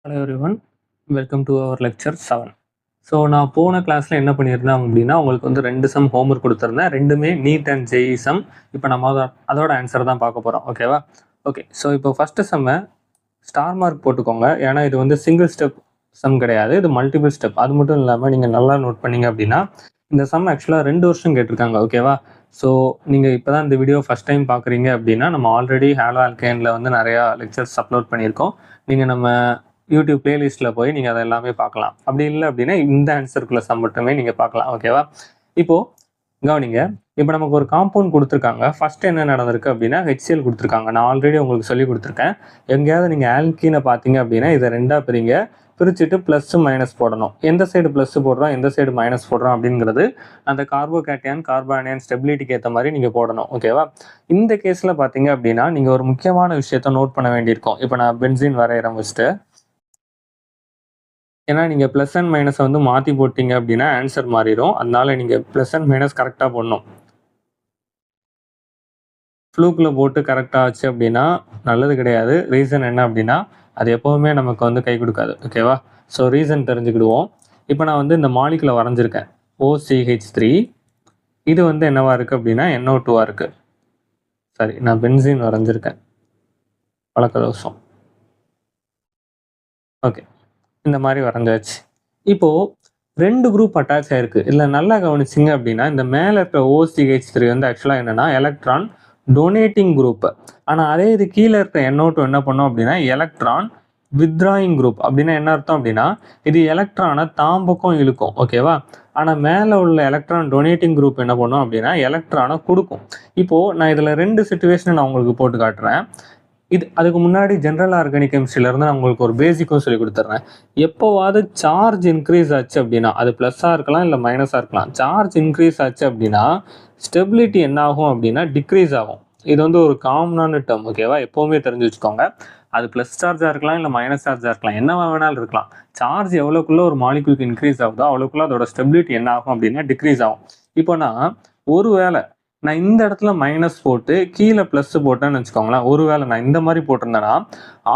Hello everyone, welcome to our lecture 7. So நான் போன கிளாஸில் என்ன பண்ணியிருந்தேன் அப்படின்னா, உங்களுக்கு வந்து 2 சம் ஹோம்ஒர்க் கொடுத்துருந்தேன். ரெண்டுமே நீட் அண்ட் ஜேஇ சம். இப்போ நம்ம அதோட ஆன்சர் தான் பார்க்க போகிறோம். ஓகேவா? ஓகே. ஸோ இப்போ ஃபஸ்ட்டு செம்மை ஸ்டார் மார்க் போட்டுக்கோங்க. ஏன்னா இது வந்து சிங்கிள் ஸ்டெப் சம் கிடையாது, இது மல்டிபிள் ஸ்டெப். அது மட்டும் இல்லாமல் நீங்கள் நல்லா நோட் பண்ணீங்க அப்படின்னா, இந்த சம் ஆக்சுவலாக 2 வருஷம் கேட்டிருக்காங்க. ஓகேவா? ஸோ நீங்கள் இப்போ தான் இந்த வீடியோ ஃபஸ்ட் டைம் பார்க்குறீங்க அப்படின்னா, நம்ம ஆல்ரெடி ஹேலோ ஆல்கேனில் வந்து நிறையா லெக்சர்ஸ் அப்லோட் பண்ணியிருக்கோம். நீங்கள் நம்ம யூடியூப் பிளேலிஸ்ட்டில் போய் நீங்கள் அதை எல்லாமே பார்க்கலாம். அப்படி இல்லை அப்படின்னா இந்த ஆன்சருக்குள்ள சம் மட்டுமே நீங்கள் பார்க்கலாம். ஓகேவா? இப்போது கவனிங்க. இப்போ நமக்கு ஒரு காம்பவுண்ட் கொடுத்துருக்காங்க. ஃபஸ்ட்டு என்ன நடந்திருக்கு அப்படின்னா, ஹெச்சிஎல் கொடுத்துருக்காங்க. நான் ஆல்ரெடி உங்களுக்கு சொல்லி கொடுத்துருக்கேன். எங்கேயாவது நீங்கள் ஆல்கீனை பார்த்தீங்க அப்படின்னா இதை 2ஆக பிரிச்சுட்டு ப்ளஸ் மைனஸ் போடணும். எந்த சைடு ப்ளஸ் போடுறோம், எந்த சைடு மைனஸ் போடுறோம் அப்படிங்கிறது அந்த கார்போகேட்டையான் கார்பானியன் ஸ்டெபிலிட்டிக்கு ஏற்ற மாதிரி நீங்கள் போடணும். ஓகேவா? இந்த கேஸில் பார்த்தீங்க அப்படின்னா நீங்கள் ஒரு முக்கியமான விஷயத்த நோட் பண்ண வேண்டியிருக்கும். இப்போ நான் பென்சீன் வரைகிறேன் ஃபஸ்ட்டு. ஏன்னா நீங்கள் ப்ளஸ் அண்ட் மைனஸை வந்து மாற்றி போட்டிங்க அப்படின்னா ஆன்சர் மாறிடும். அதனால நீங்கள் ப்ளஸ் அண்ட் மைனஸ் கரெக்டாக போடணும். ஃப்ளூக்கில் போட்டு கரெக்டாக ஆச்சு அப்படின்னா நல்லது கிடையாது. ரீசன் என்ன அப்படின்னா அது எப்போவுமே நமக்கு வந்து கை கொடுக்காது. ஓகேவா? ஸோ ரீசன் தெரிஞ்சுக்கிடுவோம். இப்போ நான் வந்து இந்த மாலிகுலை வரைஞ்சிருக்கேன். OCH3. இது வந்து என்னவா இருக்குது அப்படின்னா NO2 இருக்குது. சரி, நான் பென்சீன் வரைஞ்சிருக்கேன். வழக்க தோஷம். ஓகே, இந்த மாதிரி வரைஞ்சாச்சு. இப்போது 2 குரூப் அட்டாச் ஆயிருக்கு. இதில் நல்லா கவனிச்சிங்க அப்படின்னா இந்த மேலே இருக்கிற OCH3 வந்து ஆக்சுவலாக என்னென்னா எலக்ட்ரான் டொனேட்டிங் குரூப். ஆனால் அதே இது கீழே இருக்க NO2 என்ன பண்ணோம் அப்படின்னா எலக்ட்ரான் வித்ராயிங் குரூப். அப்படின்னா என்ன அர்த்தம் அப்படின்னா இது எலக்ட்ரானை தாம்பக்கம் இழுக்கும். ஓகேவா? ஆனால் மேலே உள்ள எலக்ட்ரான் டொனேட்டிங் குரூப் என்ன பண்ணும் அப்படின்னா எலக்ட்ரானை கொடுக்கும். இப்போது நான் இதில் 2 சிச்சுவேஷனை நான் உங்களுக்கு போட்டு காட்டுறேன். இது அதுக்கு முன்னாடி ஜென்ரல் ஆர்கானிக் கெமிஸ்ட்ரியிலேருந்து நான் உங்களுக்கு ஒரு பேசிக்கும் சொல்லி கொடுத்துட்றேன். எப்போவாவது சார்ஜ் இன்க்ரீஸ் ஆச்சு அப்படின்னா அது ப்ளஸ்ஸாக இருக்கலாம் இல்லை மைனஸாக இருக்கலாம். சார்ஜ் இன்க்ரீஸ் ஆச்சு அப்படின்னா ஸ்டெபிலிட்டி என்ன ஆகும் அப்படின்னா டிக்ரீஸ் ஆகும். இது வந்து ஒரு காமனான டேர்ம். ஓகேவா? எப்போவுமே தெரிஞ்சு வச்சுக்கோங்க. அது ப்ளஸ் சார்ஜாக இருக்கலாம் இல்லை மைனஸ் சார்ஜாக இருக்கலாம், என்னவா வேணாலும் இருக்கலாம். சார்ஜ் எவ்வளோக்குள்ள ஒரு மாலிகுலுக்கு இன்க்ரீஸ் ஆகுதோ அவ்வளோக்குள்ள அதோட ஸ்டெபிலிட்டி என்ன ஆகும் அப்படின்னா டிக்ரீஸ் ஆகும். இப்போ நான் இந்த இடத்துல மைனஸ் போட்டு கீழே ப்ளஸ் போட்டேன்னு வச்சுக்கோங்களேன். ஒருவேளை நான் இந்த மாதிரி போட்டிருந்தேன்னா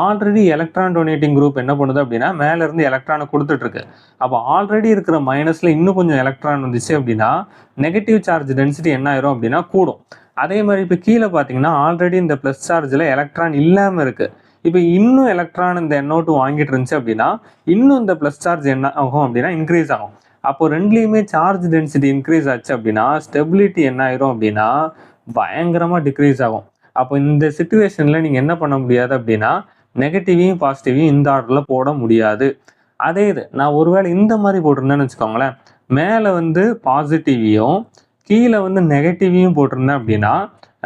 ஆல்ரெடி எலக்ட்ரான் டொனேட்டிங் குரூப் என்ன பண்ணுது அப்படின்னா மேலேருந்து எலக்ட்ரானை கொடுத்துட்ருக்கு. அப்போ ஆல்ரெடி இருக்கிற மைனஸில் இன்னும் கொஞ்சம் எலக்ட்ரான் வந்துச்சு அப்படின்னா நெகட்டிவ் சார்ஜ் டென்சிட்டி என்ன ஆயிரும் அப்படின்னா கூடும். அதே மாதிரி இப்போ கீழே பார்த்தீங்கன்னா ஆல்ரெடி இந்த ப்ளஸ் சார்ஜில் எலக்ட்ரான் இல்லாமல் இருக்குது. இப்போ இன்னும் எலக்ட்ரான் இந்த NO2 வாங்கிட்டு இருந்துச்சு அப்படின்னா இன்னும் இந்த ப்ளஸ் சார்ஜ் என்ன ஆகும் அப்படின்னா இன்க்ரீஸ் ஆகும். அப்போ ரெண்டுலேயுமே சார்ஜ் டென்சிட்டி இன்க்ரீஸ் ஆச்சு அப்படின்னா ஸ்டெபிலிட்டி என்ன ஆயிரும் அப்படின்னா பயங்கரமாக டிக்ரீஸ் ஆகும். அப்போ இந்த சிச்சுவேஷனில் நீங்கள் என்ன பண்ண முடியாது அப்படின்னா நெகட்டிவையும் பாசிட்டிவையும் இந்த ஆர்டரில் போட முடியாது. அதே இது நான் ஒருவேளை இந்த மாதிரி போட்டிருந்தேன்னு வச்சுக்கோங்களேன். மேலே வந்து பாசிட்டிவையும் கீழே வந்து நெகட்டிவையும் போட்டிருந்தேன் அப்படின்னா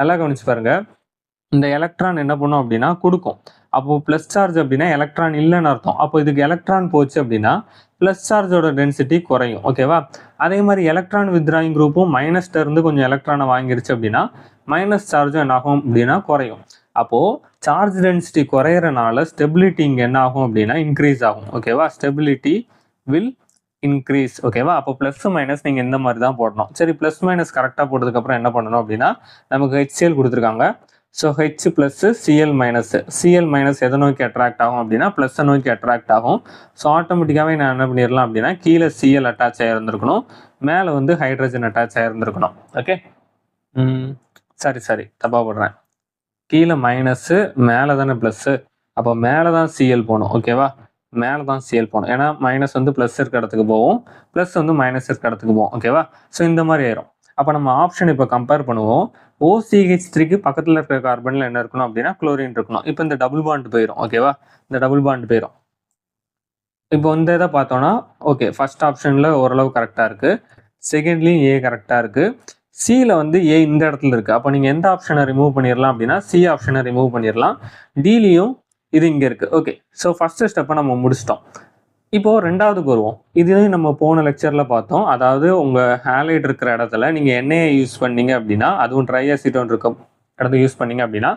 நல்லா கவனிச்சு பாருங்க. இந்த எலக்ட்ரான் என்ன பண்ணும் அப்படின்னா கொடுக்கும். அப்போது ப்ளஸ் சார்ஜ் அப்படின்னா எலக்ட்ரான் இல்லைன்னு அர்த்தம். அப்போ இதுக்கு எலக்ட்ரான் போச்சு அப்படின்னா ப்ளஸ் சார்ஜோட டென்சிட்டி குறையும். ஓகேவா? அதே மாதிரி எலக்ட்ரான் வித்ராயிங் குரூப்பும் மைனஸ்ல இருந்து கொஞ்சம் எலக்ட்ரானை வாங்கிருச்சு அப்படின்னா மைனஸ் சார்ஜும் என்ன ஆகும் அப்படின்னா குறையும். அப்போது சார்ஜ் டென்சிட்டி குறையிறனால ஸ்டெபிலிட்டி இங்கே என்ன ஆகும் அப்படின்னா இன்க்ரீஸ் ஆகும். ஓகேவா? Stability will increase. ஓகேவா? அப்போ ப்ளஸ் மைனஸ் நீங்கள் இந்த மாதிரி தான் போடணும். சரி, ப்ளஸ் மைனஸ் கரெக்டாக போட்டதுக்கப்புறம் என்ன பண்ணணும் அப்படின்னா நமக்கு HCl கொடுத்துருக்காங்க. So H plus Cl minus எதை நோக்கி அட்ராக்ட் ஆகும் அப்படின்னா ப்ளஸ்ஸை நோக்கி அட்ராக்ட் ஆகும். ஸோ ஆட்டோமேட்டிக்காகவே நான் என்ன பண்ணிடலாம் அப்படின்னா கீழே Cl அட்டாச் ஆகிருந்துருக்கணும், மேலே வந்து ஹைட்ரஜன் அட்டாச் ஆகிருந்துருக்கணும். ஓகே, சரி தப்பாக போடுறேன். கீழே மைனஸு, மேலே தானே ப்ளஸ்ஸு, அப்போ மேலே தான் Cl போகணும். ஓகேவா? மேலே தான் Cl போகணும். ஏன்னா மைனஸ் வந்து ப்ளஸ் இருக்க இடத்துக்கு போகும், ப்ளஸ் வந்து மைனஸ் இருக்க இடத்துக்கு போகும். ஓகேவா? ஸோ இந்த மாதிரி ஆயிரும். அப்போ நம்ம ஆப்ஷன் இப்போ கம்பேர் பண்ணுவோம். OCH3க்கு பக்கத்தில் இருக்கிற கார்பனில் என்ன இருக்கணும் அப்படின்னா குளோரின் இருக்கணும். இப்போ இந்த டபுள் பாண்ட் போயிடும். ஓகேவா? இந்த டபுள் பாண்ட் போயிடும். இப்போ இந்த இதை பார்த்தோன்னா ஓகே, ஃபர்ஸ்ட் ஆப்ஷனில் ஓரளவு கரெக்டாக இருக்குது, செகண்ட்லேயும் A கரெக்டாக இருக்குது, சியில் வந்து A இந்த இடத்துல இருக்குது. அப்போ நீங்கள் எந்த ஆப்ஷனை ரிமூவ் பண்ணிடலாம் அப்படின்னா C ஆப்ஷனை ரிமூவ் பண்ணிடலாம். Dலையும் இது இங்கே இருக்குது. ஓகே, ஸோ ஃபஸ்ட்டு ஸ்டெப்பை நம்ம முடிச்சிட்டோம். இப்போது ரெண்டாவதுக்கு வருவோம். இதுலேயும் நம்ம போன லெக்சரில் பார்த்தோம். அதாவது உங்கள் ஹேலைட் இருக்கிற இடத்துல நீங்கள் எண்ணெயை யூஸ் பண்ணீங்க அப்படின்னா, அதுவும் ட்ரை அசிட்டோன் இருக்க இடத்த யூஸ் பண்ணீங்க அப்படின்னா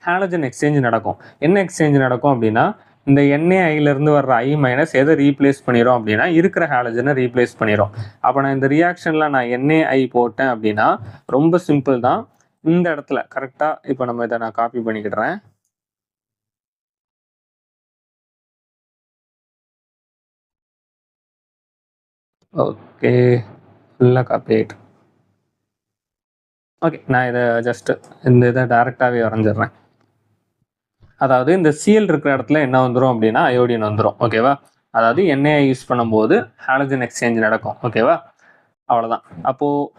ஹேலஜன் எக்ஸ்சேஞ்ச் நடக்கும். என்ன எக்ஸ்சேஞ்ச் நடக்கும் அப்படின்னா இந்த NaIலேருந்து வர்ற I மைனஸ் எதை ரீப்ளேஸ் பண்ணிடும் அப்படின்னா இருக்கிற ஹேலஜனை ரீப்ளேஸ் பண்ணிடும். அப்போ நான் இந்த ரியாக்ஷனில் நான் NaI போட்டேன் அப்படின்னா ரொம்ப சிம்பிள் தான். இந்த இடத்துல கரெக்டாக இப்போ நம்ம இதை நான் காப்பி பண்ணிக்கிடுறேன். ஓகே, ஃபுல்லாக காப்பி ஆகிட்டு. ஓகே, நான் இதை ஜஸ்ட்டு இந்த இதை டேரெக்டாகவே வரைஞ்சிடுறேன். அதாவது இந்த சிஎல் இருக்கிற இடத்துல என்ன வந்துடும் அப்படின்னா அயோடின் வந்துடும். ஓகேவா? அதாவது எண்ணெயை யூஸ் பண்ணும்போது ஹாலஜன் எக்ஸ்சேஞ்ச் நடக்கும். ஓகேவா? அவ்வளோதான். அப்போது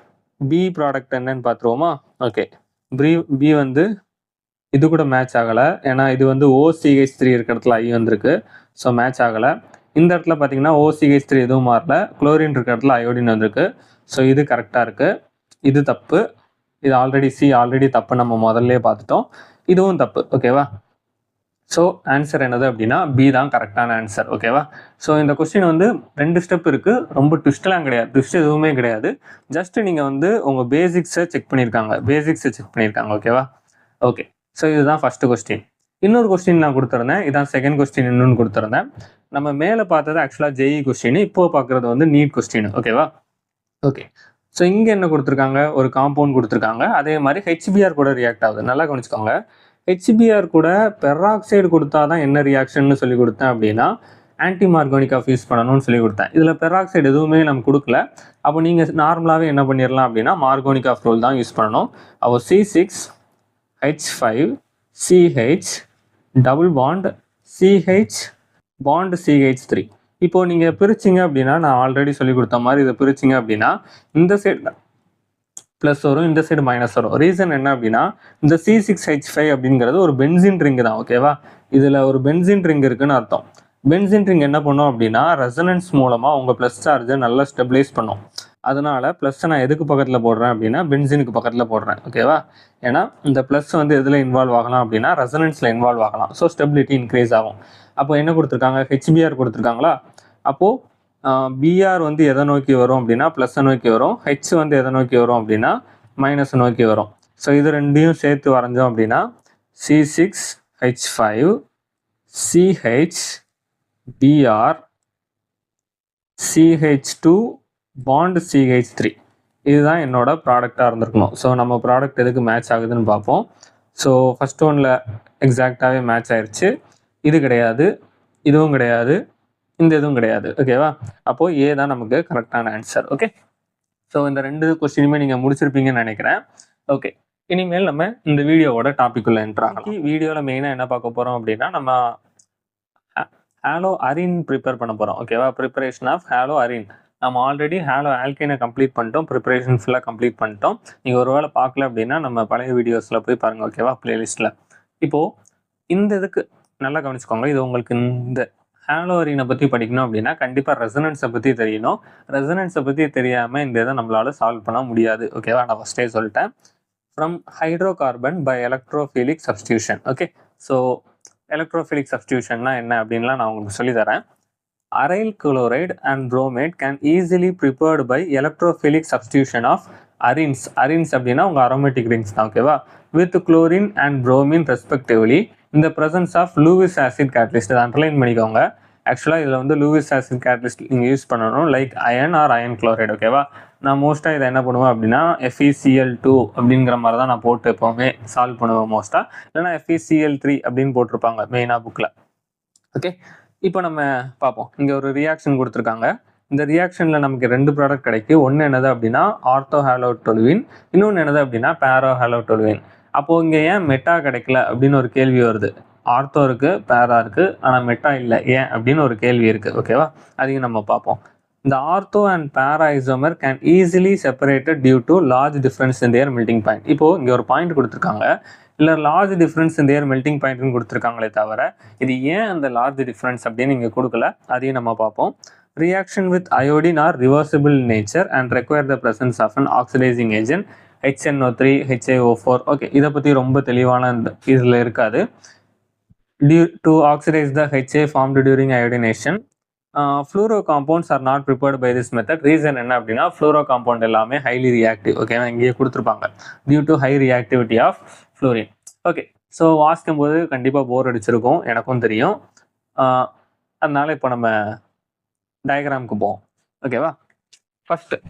பி ப்ராடக்ட் என்னன்னு பார்த்துருவோமா? ஓகே, பி வந்து இது கூட மேட்ச் ஆகலை, ஏன்னா இது வந்து OCH3 இருக்கிற இடத்துல ஐ வந்திருக்கு. ஸோ மேட்ச் ஆகலை. இந்த இடத்துல பார்த்தீங்கன்னா OCH3 எதுவும் மாறல, குளோரின் இருக்கிற இடத்துல அயோடின் வந்திருக்கு. ஸோ இது கரெக்டாக இருக்குது. இது தப்பு. இது ஆல்ரெடி தப்பு, நம்ம முதல்ல பார்த்துட்டோம். இதுவும் தப்பு. ஓகேவா? ஸோ ஆன்சர் என்னது அப்படின்னா பி தான் கரெக்டான ஆன்சர். ஓகேவா? ஸோ இந்த கொஸ்டின் வந்து 2 ஸ்டெப் இருக்குது. ரொம்ப ட்விஸ்ட்லாம் கிடையாது, ட்விஸ்ட் எதுவுமே கிடையாது. ஜஸ்ட்டு நீங்கள் வந்து உங்கள் பேசிக்ஸை செக் பண்ணியிருக்காங்க. ஓகேவா? ஓகே, ஸோ இதுதான் ஃபஸ்ட்டு கொஸ்டின். இன்னொரு கொஸ்டின் நான் கொடுத்துருந்தேன், இதான் செகண்ட் கொஸ்டின் இன்னொன்று கொடுத்துருந்தேன். நம்ம மேலே பார்த்தது ஆக்சுவலாக ஜேஇ கொஸ்டின், இப்போது பார்க்குறது வந்து நீட் கொஸ்டின். ஓகேவா? ஓகே, ஸோ இங்கே என்ன கொடுத்துருக்காங்க, ஒரு காம்பவுண்ட் கொடுத்துருக்காங்க. அதே மாதிரி ஹெச்பிஆர் கூட ரியாக்ட் ஆகுது. நல்லா கவனிச்சுக்கோங்க. ஹெச்பிஆர் கூட பெராக்சைடு கொடுத்தா தான் என்ன ரியாக்ஷன் சொல்லி கொடுத்தேன் அப்படின்னா ஆன்டி மார்கோனிக் ஆஃப் யூஸ் பண்ணணும்னு சொல்லி கொடுத்தேன். இதில் பெராக்சைடு எதுவுமே நம்ம கொடுக்கல. அப்போ நீங்கள் நார்மலாகவே என்ன பண்ணிடலாம் அப்படின்னா மார்கோனிக் ஆஃப் ரூல் தான் யூஸ் பண்ணணும். அப்போ C6H5CH double bond CH bond CH3. இப்போது நீங்கள் பிரிச்சிங்க அப்படின்னா நான் ஆல்ரெடி சொல்லி கொடுத்த மாதிரி இதை பிரிச்சிங்க அப்படின்னா இந்த சைடு ப்ளஸ் வரும், இந்த சைடு மைனஸ் வரும். ரீசன் என்ன அப்படின்னா இந்த C6H5 அப்படிங்கிறது ஒரு பென்சின் ரிங்கு தான். ஓகேவா? இதில் ஒரு பென்சின் ரிங் இருக்குன்னு அர்த்தம். பென்சின் ரிங் என்ன பண்ணும் அப்படின்னா ரெசனன்ஸ் மூலமாக உங்கள் ப்ளஸ் சார்ஜை நல்லா ஸ்டெபிலைஸ் பண்ணும். அதனால் ப்ளஸ்ஸை நான் எதுக்கு பக்கத்தில் போடுறேன் அப்படின்னா பென்சினுக்கு பக்கத்தில் போடுறேன். ஓகேவா? ஏன்னா இந்த ப்ளஸ் வந்து எதில் இன்வால்வ் ஆகலாம் அப்படின்னா ரெசனன்ஸில் இன்வால்வ் ஆகலாம். ஸோ ஸ்டெபிலிட்டி இன்க்ரீஸ் ஆகும். அப்போ என்ன கொடுத்துருக்காங்க, ஹெச்பிஆர் கொடுத்துருக்காங்களா? அப்போது பிஆர் வந்து எதை நோக்கி வரும் அப்படின்னா ப்ளஸ்ஸை நோக்கி வரும், ஹெச் வந்து எதை நோக்கி வரும் அப்படின்னா மைனஸை நோக்கி வரும். ஸோ இது ரெண்டையும் சேர்த்து வரைஞ்சோம் அப்படின்னா C6H5CH BR CH2 bond CH3 இதுதான் என்னோட ப்ராடக்டாக இருந்திருக்கணும். ஸோ நம்ம ப்ராடக்ட் எதுக்கு மேட்ச் ஆகுதுன்னு பார்ப்போம். ஸோ ஃபஸ்ட் ஒன்னில் எக்ஸாக்டாகவே மேட்ச் ஆயிடுச்சு. இது கிடையாது, இதுவும் கிடையாது, இந்த இதுவும் கிடையாது. ஓகேவா? அப்போது ஏ தான் நமக்கு கரெக்டான ஆன்சர். ஓகே, ஸோ இந்த 2 கொஸ்டினுமே நீங்கள் முடிச்சிருப்பீங்கன்னு நினைக்கிறேன். ஓகே, இனிமேல் நம்ம இந்த வீடியோவோட டாபிக்குள்ளே என்ட்ராகலாம். வீடியோவில் மெயினாக என்ன பார்க்க போகிறோம் அப்படின்னா நம்ம ஹாலோ அரின் ப்ரிப்பேர் பண்ண போகிறோம். ஓகேவா? Preparation of haloarene. நம்ம ஆல்ரெடி ஹாலோ ஆல்கைனை கம்ப்ளீட் பண்ணிட்டோம், ப்ரிப்பரேஷன் ஃபுல்லாக கம்ப்ளீட் பண்ணிட்டோம். நீங்கள் ஒரு வேளை பார்க்கல அப்படின்னா நம்ம பழைய வீடியோஸில் போய் பாருங்கள். ஓகேவா? பிளேலிஸ்ட்டில். இப்போது இந்த இதுக்கு நல்லா கவனிச்சுக்கோங்க. இது உங்களுக்கு இந்த ஹாலோ அரினை பற்றி படிக்கணும் அப்படின்னா கண்டிப்பாக ரெசனன்ஸை பற்றி தெரியணும். ரெசனன்ஸை பற்றி தெரியாமல் இந்த இதை நம்மளால் சால்வ் பண்ண முடியாது. ஓகேவா? நான் ஃபஸ்ட்டே சொல்லிட்டேன். From hydrocarbon by electrophilic substitution. Okay, so electrophilic சப்ஸ்டியூஷன்னா என்ன அப்படின்லாம் நான் உங்களுக்கு சொல்லித்தரேன். Aryl chloride and bromate can easily prepared by electrophilic substitution of arenes. Arenes அப்படின்னா உங்கள் அரோமேட்டிக் ரிங்ஸ் தான். ஓகேவா? With chlorine and bromine respectively இந்த presence of Lewis acid catalyst. இதை அண்டர்லைன் பண்ணிக்கோங்க. ஆக்சுவலாக இதில் வந்து லூவிஸ் ஆசிட் கேட்டலிஸ்ட் நீங்கள் யூஸ் பண்ணணும், like iron or iron chloride. ஓகேவா? நான் மோஸ்ட்டாக இதை என்ன பண்ணுவேன் அப்படின்னா FeCl2 அப்படிங்கிற மாதிரி தான் நான் போட்டு எப்போவுமே சால்வ் பண்ணுவேன் மோஸ்ட்டாக. இல்லைனா FeCl3 அப்படின்னு போட்டிருப்பாங்க மெயினாக புக்கில். ஓகே, இப்போ நம்ம பார்ப்போம். இங்கே ஒரு ரியாக்ஷன் கொடுத்துருக்காங்க. இந்த ரியாக்ஷனில் நமக்கு 2 ப்ராடக்ட் கிடைக்கும். ஒன்று என்னது அப்படின்னா ஆர்த்தோ ஹாலோடோலுவின், இன்னொன்று என்னது அப்படின்னா பேரோ ஹாலோடோலுவின். அப்போது இங்கே ஏன் மெட்டா கிடைக்கல அப்படின்னு ஒரு கேள்வி வருது. ஆர்த்தோ இருக்குது, பேரா இருக்குது, ஆனால் மெட்டா இல்லை, ஏன் அப்படின்னு ஒரு கேள்வி இருக்குது. ஓகேவா? அதையும் நம்ம பார்ப்போம். The ortho and para isomer can easily separated due to large difference in their melting point. இப்போ இங்கே ஒரு பாயிண்ட் கொடுத்துருக்காங்க, இல்லை large difference in their melting point கொடுத்துருக்காங்களே தவிர இது ஏன் அந்த லார்ஜ் டிஃப்ரென்ஸ் அப்படின்னு இங்கே கொடுக்கல. அதையும் நம்ம பார்ப்போம். Reaction with iodine are reversible in nature and require the presence of an oxidizing agent HNO3, HaO4. Okay, இதை பற்றி ரொம்ப தெளிவான இதில் இருக்காது. To oxidize the HA formed during iodination. Fluoro compounds are not prepared by this method. Reason என்ன அப்படின்னா fluoro compound எல்லாமே highly reactive. ஓகேவா? இங்கேயே கொடுத்துருப்பாங்க due to high reactivity of fluorine. Okay, so வாசிக்கும் போது கண்டிப்பாக போர் அடிச்சிருக்கும், எனக்கும் தெரியும். அதனால இப்போ நம்ம டயக்ராமுக்கு போவோம். ஓகேவா? ஃபஸ்ட்டு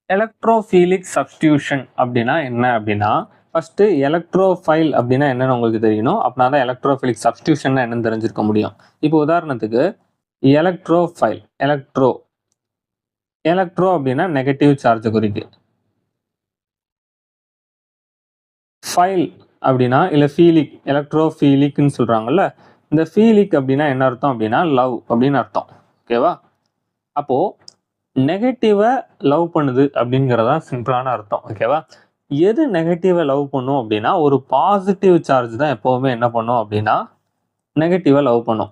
எலக்ட்ரோஃபீலிக் சப்ஸ்டியூஷன் அப்படின்னா என்ன அப்படின்னா ஃபஸ்ட்டு எலக்ட்ரோஃபைல் அப்படின்னா என்னென்னு உங்களுக்கு தெரியணும். அப்படின்னா தான் எலக்ட்ரோஃபிலிக் சப்ஸ்டியூஷன் என்னன்னு தெரிஞ்சிருக்க முடியும். இப்போ உதாரணத்துக்கு எலக்ட்ரோஃபைல், எலக்ட்ரோ எலக்ட்ரோ அப்படின்னா நெகட்டிவ் சார்ஜ் குறிக்கு. ஃபைல் அப்படின்னா இல்லை ஃபீலிக், எலக்ட்ரோஃபீலிக்னு சொல்கிறாங்கல்ல, இந்த ஃபீலிக் அப்படின்னா என்ன அர்த்தம் அப்படின்னா லவ் அப்படின்னு அர்த்தம். ஓகேவா? அப்போது நெகட்டிவை லவ் பண்ணுது அப்படிங்கிறதா சிம்பிளான அர்த்தம். ஓகேவா? எது நெகட்டிவை லவ் பண்ணும் அப்படின்னா ஒரு பாசிட்டிவ் சார்ஜ் தான் எப்போவுமே என்ன பண்ணும் அப்படின்னா நெகட்டிவை லவ் பண்ணும்.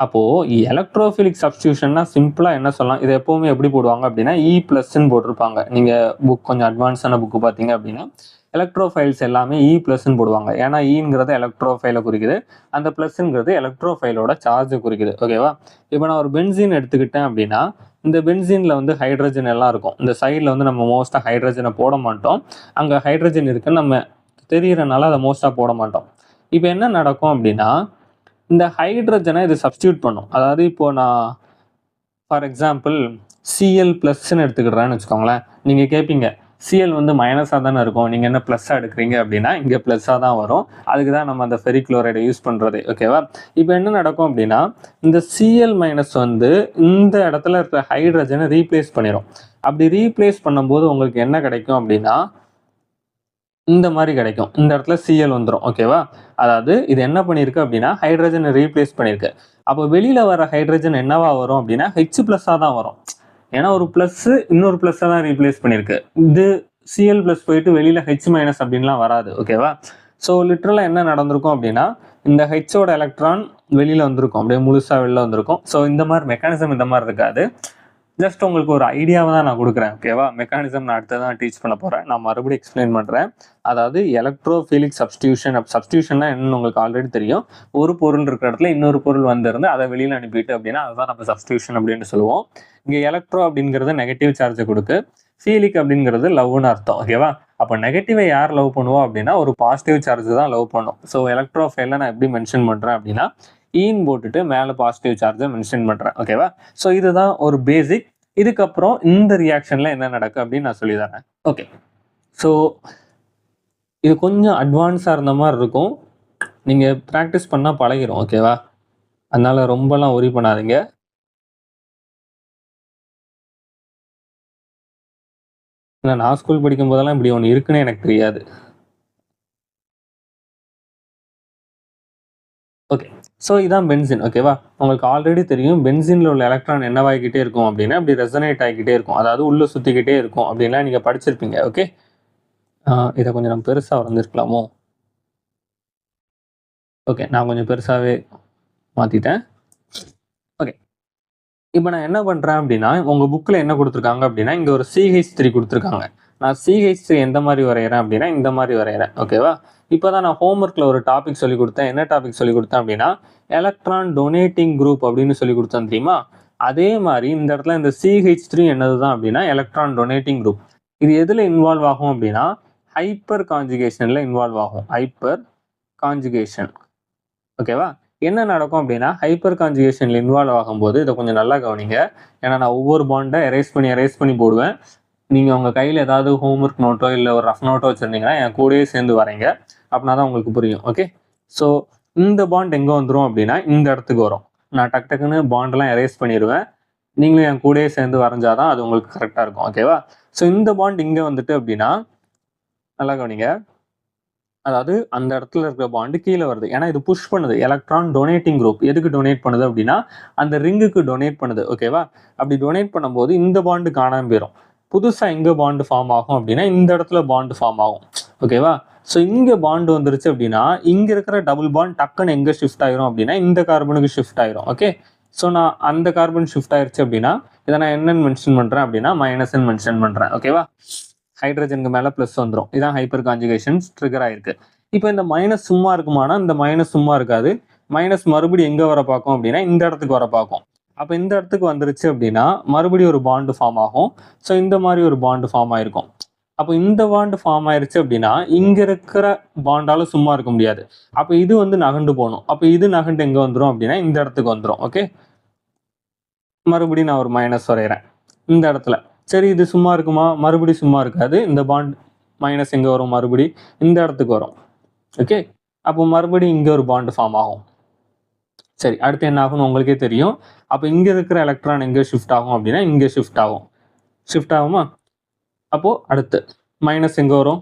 அப்போது எலக்ட்ரோஃபிலிக் சப்ஸ்டியூஷன்னா சிம்பிளாக என்ன சொல்லலாம், இதை எப்போவுமே எப்படி போடுவாங்க அப்படின்னா E+ன்னு போட்டிருப்பாங்க. நீங்கள் புக் கொஞ்சம் அட்வான்ஸான புக்கு பார்த்தீங்க அப்படின்னா எலக்ட்ரோஃபைல்ஸ் எல்லாமே E+ன்னு போடுவாங்க. ஏன்னா ஈங்கிறது எலக்ட்ரோஃபைலை குறிக்குது, அந்த ப்ளஸ்ங்கிறது எலக்ட்ரோஃபைலோட சார்ஜை குறிக்குது. ஓகேவா? இப்போ நான் ஒரு பென்சீன் எடுத்துக்கிட்டேன் அப்படின்னா இந்த பென்சீனில் வந்து ஹைட்ரஜன் எல்லாம் இருக்கும். இந்த சைடில் வந்து நம்ம மோஸ்ட்டாக ஹைட்ரஜனை போட மாட்டோம். அங்கே ஹைட்ரஜன் இருக்குன்னு நம்ம தெரியறனால அதை மோஸ்ட்டாக போட மாட்டோம். இப்போ என்ன நடக்கும் அப்படின்னா இந்த ஹைட்ரஜனை இது சப்ஸ்டியூட் பண்ணும். அதாவது இப்போ நான் ஃபார் எக்ஸாம்பிள் Cl+ன்னு எடுத்துக்கிடுறேன்னு வச்சுக்கோங்களேன். நீங்கள் கேட்பீங்க சிஎல் வந்து மைனஸாக தானே இருக்கும், நீங்கள் என்ன ப்ளஸ்ஸாக எடுக்கிறீங்க அப்படின்னா இங்கே ப்ளஸ்ஸாக தான் வரும். அதுக்கு தான் நம்ம அந்த ஃபெரிக் குளோரைடை யூஸ் பண்ணுறது. ஓகேவா? இப்போ என்ன நடக்கும் அப்படின்னா இந்த Cl- வந்து இந்த இடத்துல இருக்கிற ஹைட்ரஜனை ரீப்ளேஸ் பண்ணிடும். அப்படி ரீப்ளேஸ் பண்ணும்போது உங்களுக்கு என்ன கிடைக்கும் அப்படின்னா இந்த மாதிரி கிடைக்கும். இந்த இடத்துல Cl வந்துடும். ஓகேவா? அதாவது இது என்ன பண்ணியிருக்கு அப்படின்னா ஹைட்ரஜனை ரீப்ளேஸ் பண்ணியிருக்கு. அப்போ வெளியில் வர ஹைட்ரஜன் என்னவா வரும் அப்படின்னா H+ஆக தான் வரும். ஏன்னா ஒரு ப்ளஸ்ஸு இன்னொரு ப்ளஸ்ஸை தான் ரீப்ளேஸ் பண்ணியிருக்கு. இது Cl+ போயிட்டு வெளியில் H- அப்படின்லாம் வராது. ஓகேவா? ஸோ லிட்ரலாக என்ன நடந்திருக்கும் அப்படின்னா இந்த ஹெச்சோட எலக்ட்ரான் வெளியில் வந்திருக்கும், அப்படியே முழுசாக வெளில வந்திருக்கும். ஸோ இந்த மாதிரி மெக்கானிசம் இந்த மாதிரி இருக்காது. ஜஸ்ட் உங்களுக்கு ஒரு ஐடியாவை தான் நான் கொடுக்குறேன். ஓகேவா? மெக்கானிசம் நான் அடுத்து தான் டீச் பண்ண போகிறேன். நான் மறுபடியும் எக்ஸ்பிளைன் பண்ணுறேன். அதாவது எலக்ட்ரோஃபிலிக் சப்ஸ்டியூஷன்னா என்னன்னு உங்களுக்கு ஆல்ரெடி தெரியும். ஒரு பொருள் இருக்கிற இடத்துல இன்னொரு பொருள் வந்திருந்து அதை வெளியில் அனுப்பிட்டு அப்படின்னா அதுதான் நம்ம சப்ஸ்டியூஷன் அப்படின்னு சொல்லுவோம். இங்கே எலக்ட்ரோ அப்படிங்கிறது நெகட்டிவ் சார்ஜை கொடுக்கு, ஃபீலிக் அப்படிங்கிறது லவ்னு அர்த்தம். ஓகேவா? அப்போ நெகட்டிவை யார் லவ் பண்ணுவோம் அப்படின்னா ஒரு பாசிட்டிவ் சார்ஜ் தான் லவ் பண்ணும். ஸோ எலக்ட்ரோஃபைலில் நான் எப்படி மென்ஷன் பண்ணுறேன் அப்படின்னா ஈன் போட்டுட்டு மேலே பாசிட்டிவ் சார்ஜை மென்ஷன் பண்ணுறேன். ஓகேவா? ஸோ இதுதான் ஒரு பேசிக். இதுக்கப்புறம் இந்த ரியாக்ஷனில் என்ன நடக்கும் அப்படின்னு நான் சொல்லி தரேன். ஓகே, ஸோ இது கொஞ்சம் அட்வான்ஸாக இருந்த மாதிரி இருக்கும். நீங்கள் ப்ராக்டிஸ் பண்ணால் பழகிடும். ஓகேவா? அதனால் ரொம்பலாம் ஒரி பண்ணாதீங்க. ஏன்னா நான் ஸ்கூல் படிக்கும் போதெல்லாம் இப்படி ஒன்று இருக்குன்னு எனக்கு தெரியாது. ஓகே, ஸோ இதான் பென்சின். ஓகேவா? உங்களுக்கு ஆல்ரெடி தெரியும் பென்சினில் உள்ள எலக்ட்ரான் என்னவாகிக்கிட்டே இருக்கும் அப்படின்னா அப்படி ரெசனேட் ஆகிக்கிட்டே இருக்கும், அதாவது உள்ளே சுற்றிக்கிட்டே இருக்கும் அப்படின்லாம் நீங்கள் படிச்சிருப்பீங்க. ஓகே, இதை கொஞ்சம் நம்ம பெருசாக வரைஞ்சிருக்கலாமோ? ஓகே, நான் கொஞ்சம் பெருசாகவே மாற்றிட்டேன். ஓகே, இப்போ நான் என்ன பண்ணுறேன் அப்படின்னா உங்கள் புக்கில் என்ன கொடுத்துருக்காங்க அப்படின்னா இங்கே ஒரு CH3 கொடுத்துருக்காங்க. நான் CH3 எந்த மாதிரி வரைகிறேன் அப்படின்னா இந்த மாதிரி வரைகிறேன். ஓகேவா? இப்போ தான் நான் ஹோம்ஒர்க்கில் ஒரு டாபிக் சொல்லி கொடுத்தேன். என்ன டாபிக் சொல்லி கொடுத்தேன் அப்படின்னா எலக்ட்ரான் டொனேட்டிங் குரூப் அப்படின்னு சொல்லி கொடுத்தேன் தெரியுமா? அதே மாதிரி இந்த இடத்துல இந்த CH3 என்னது தான் அப்படின்னா எலக்ட்ரான் டொனேட்டிங் குரூப். இது எதில் இன்வால்வ் ஆகும் அப்படின்னா ஹைப்பர் கான்ஜுகேஷனில் இன்வால்வ் ஆகும். Hyper conjugation. ஓகேவா? என்ன நடக்கும் அப்படின்னா ஹைப்பர் கான்ஜுகேஷனில் இன்வால்வ் ஆகும்போது இதை கொஞ்சம் நல்லா கவனிங்க. ஏன்னா நான் ஒவ்வொரு பாண்டை எரேஸ் பண்ணி போடுவேன். நீங்கள் உங்கள் கையில் ஏதாவது ஹோம்ஒர்க் நோட்டோ இல்லை ஒரு ரஃப் நோட்டோ வச்சுருந்தீங்கன்னா என் கூடயே சேர்ந்து வரைங்க. அப்படின்னா தான் உங்களுக்கு புரியும். ஓகே, ஸோ இந்த பாண்ட் எங்கே வந்துடும் அப்படின்னா இந்த இடத்துக்கு வரும். நான் டக்குன்னு பாண்டெலாம் எரேஸ் பண்ணிடுவேன். நீங்களும் என் கூடயே சேர்ந்து வரைஞ்சாதான் அது உங்களுக்கு கரெக்டாக இருக்கும். ஓகேவா? ஸோ இந்த பாண்ட் இங்கே வந்துட்டு அப்படின்னா நல்லா கவனிங்க. அதாவது அந்த இடத்துல இருக்கிற பாண்டு கீழே வருது. ஏன்னா இது புஷ் பண்ணுது. எலக்ட்ரான் டொனேட்டிங் குரூப் எதுக்கு டொனேட் பண்ணுது அப்படின்னா அந்த ரிங்குக்கு டொனேட் பண்ணுது. ஓகேவா? அப்படி டொனேட் பண்ணும்போது இந்த பாண்டு காணாமல் போயிடும். புதுசாக எங்கே பாண்டு ஃபார்ம் ஆகும் அப்படின்னா இந்த இடத்துல பாண்டு ஃபார்ம் ஆகும். ஓகேவா? ஸோ இங்கே பாண்டு வந்துருச்சு அப்படின்னா இங்கே இருக்கிற டபுள் பாண்ட் டக்குன்னு எங்கே ஷிஃப்ட் ஆயிரும் அப்படின்னா இந்த கார்பனுக்கு ஷிஃப்ட் ஆயிரும். ஓகே, ஸோ நான் அந்த கார்பன் ஷிஃப்ட் ஆயிடுச்சு அப்படின்னா இதை நான் என்னன்னு மென்ஷன் பண்ணுறேன் அப்படின்னா மைனஸ்ன்னு மென்ஷன் பண்ணுறேன். ஓகேவா? ஹைட்ரஜனுக்கு மேலே ப்ளஸ் வந்துடும். இதான் ஹைப்பர் கான்ஜுகேஷன்ஸ் ட்ரிகர் ஆயிருக்கு. இப்போ இந்த மைனஸ் சும்மா இருக்குமானா இந்த மைனஸ் சும்மா இருக்காது. மைனஸ் மறுபடியும் எங்கே வர பார்க்கும் அப்படின்னா இந்த இடத்துக்கு வர பார்க்கும். அப்போ இந்த இடத்துக்கு வந்துருச்சு அப்படின்னா மறுபடியும் ஒரு பாண்டு ஃபார்ம் ஆகும். ஸோ இந்த மாதிரி ஒரு பாண்டு ஃபார்ம் ஆயிருக்கும். அப்போ இந்த பாண்டு ஃபார்ம் ஆயிருச்சு அப்படின்னா இங்கே இருக்கிற பாண்டாலும் சும்மா இருக்க முடியாது. அப்போ இது வந்து நகண்டு போகணும். அப்போ இது நகண்டு எங்கே வந்துடும் அப்படின்னா இந்த இடத்துக்கு வந்துடும். ஓகே, மறுபடியும் நான் ஒரு மைனஸ் வரைகிறேன் இந்த இடத்துல. சரி, இது சும்மா இருக்குமா? மறுபடியும் சும்மா இருக்காது. இந்த பாண்ட் மைனஸ் எங்கே வரும்? மறுபடி இந்த இடத்துக்கு வரும். ஓகே, அப்போ மறுபடியும் இங்கே ஒரு பாண்டு ஃபார்ம் ஆகும். சரி, அடுத்து என்ன ஆகும்னு உங்களுக்கே தெரியும். அப்போ இங்கே இருக்கிற எலக்ட்ரான் எங்கே ஷிஃப்ட் ஆகும் அப்படின்னா இங்கே ஷிஃப்ட் ஆகும். ஷிஃப்ட் ஆகுமா? அப்போது அடுத்து மைனஸ் எங்கே வரும்?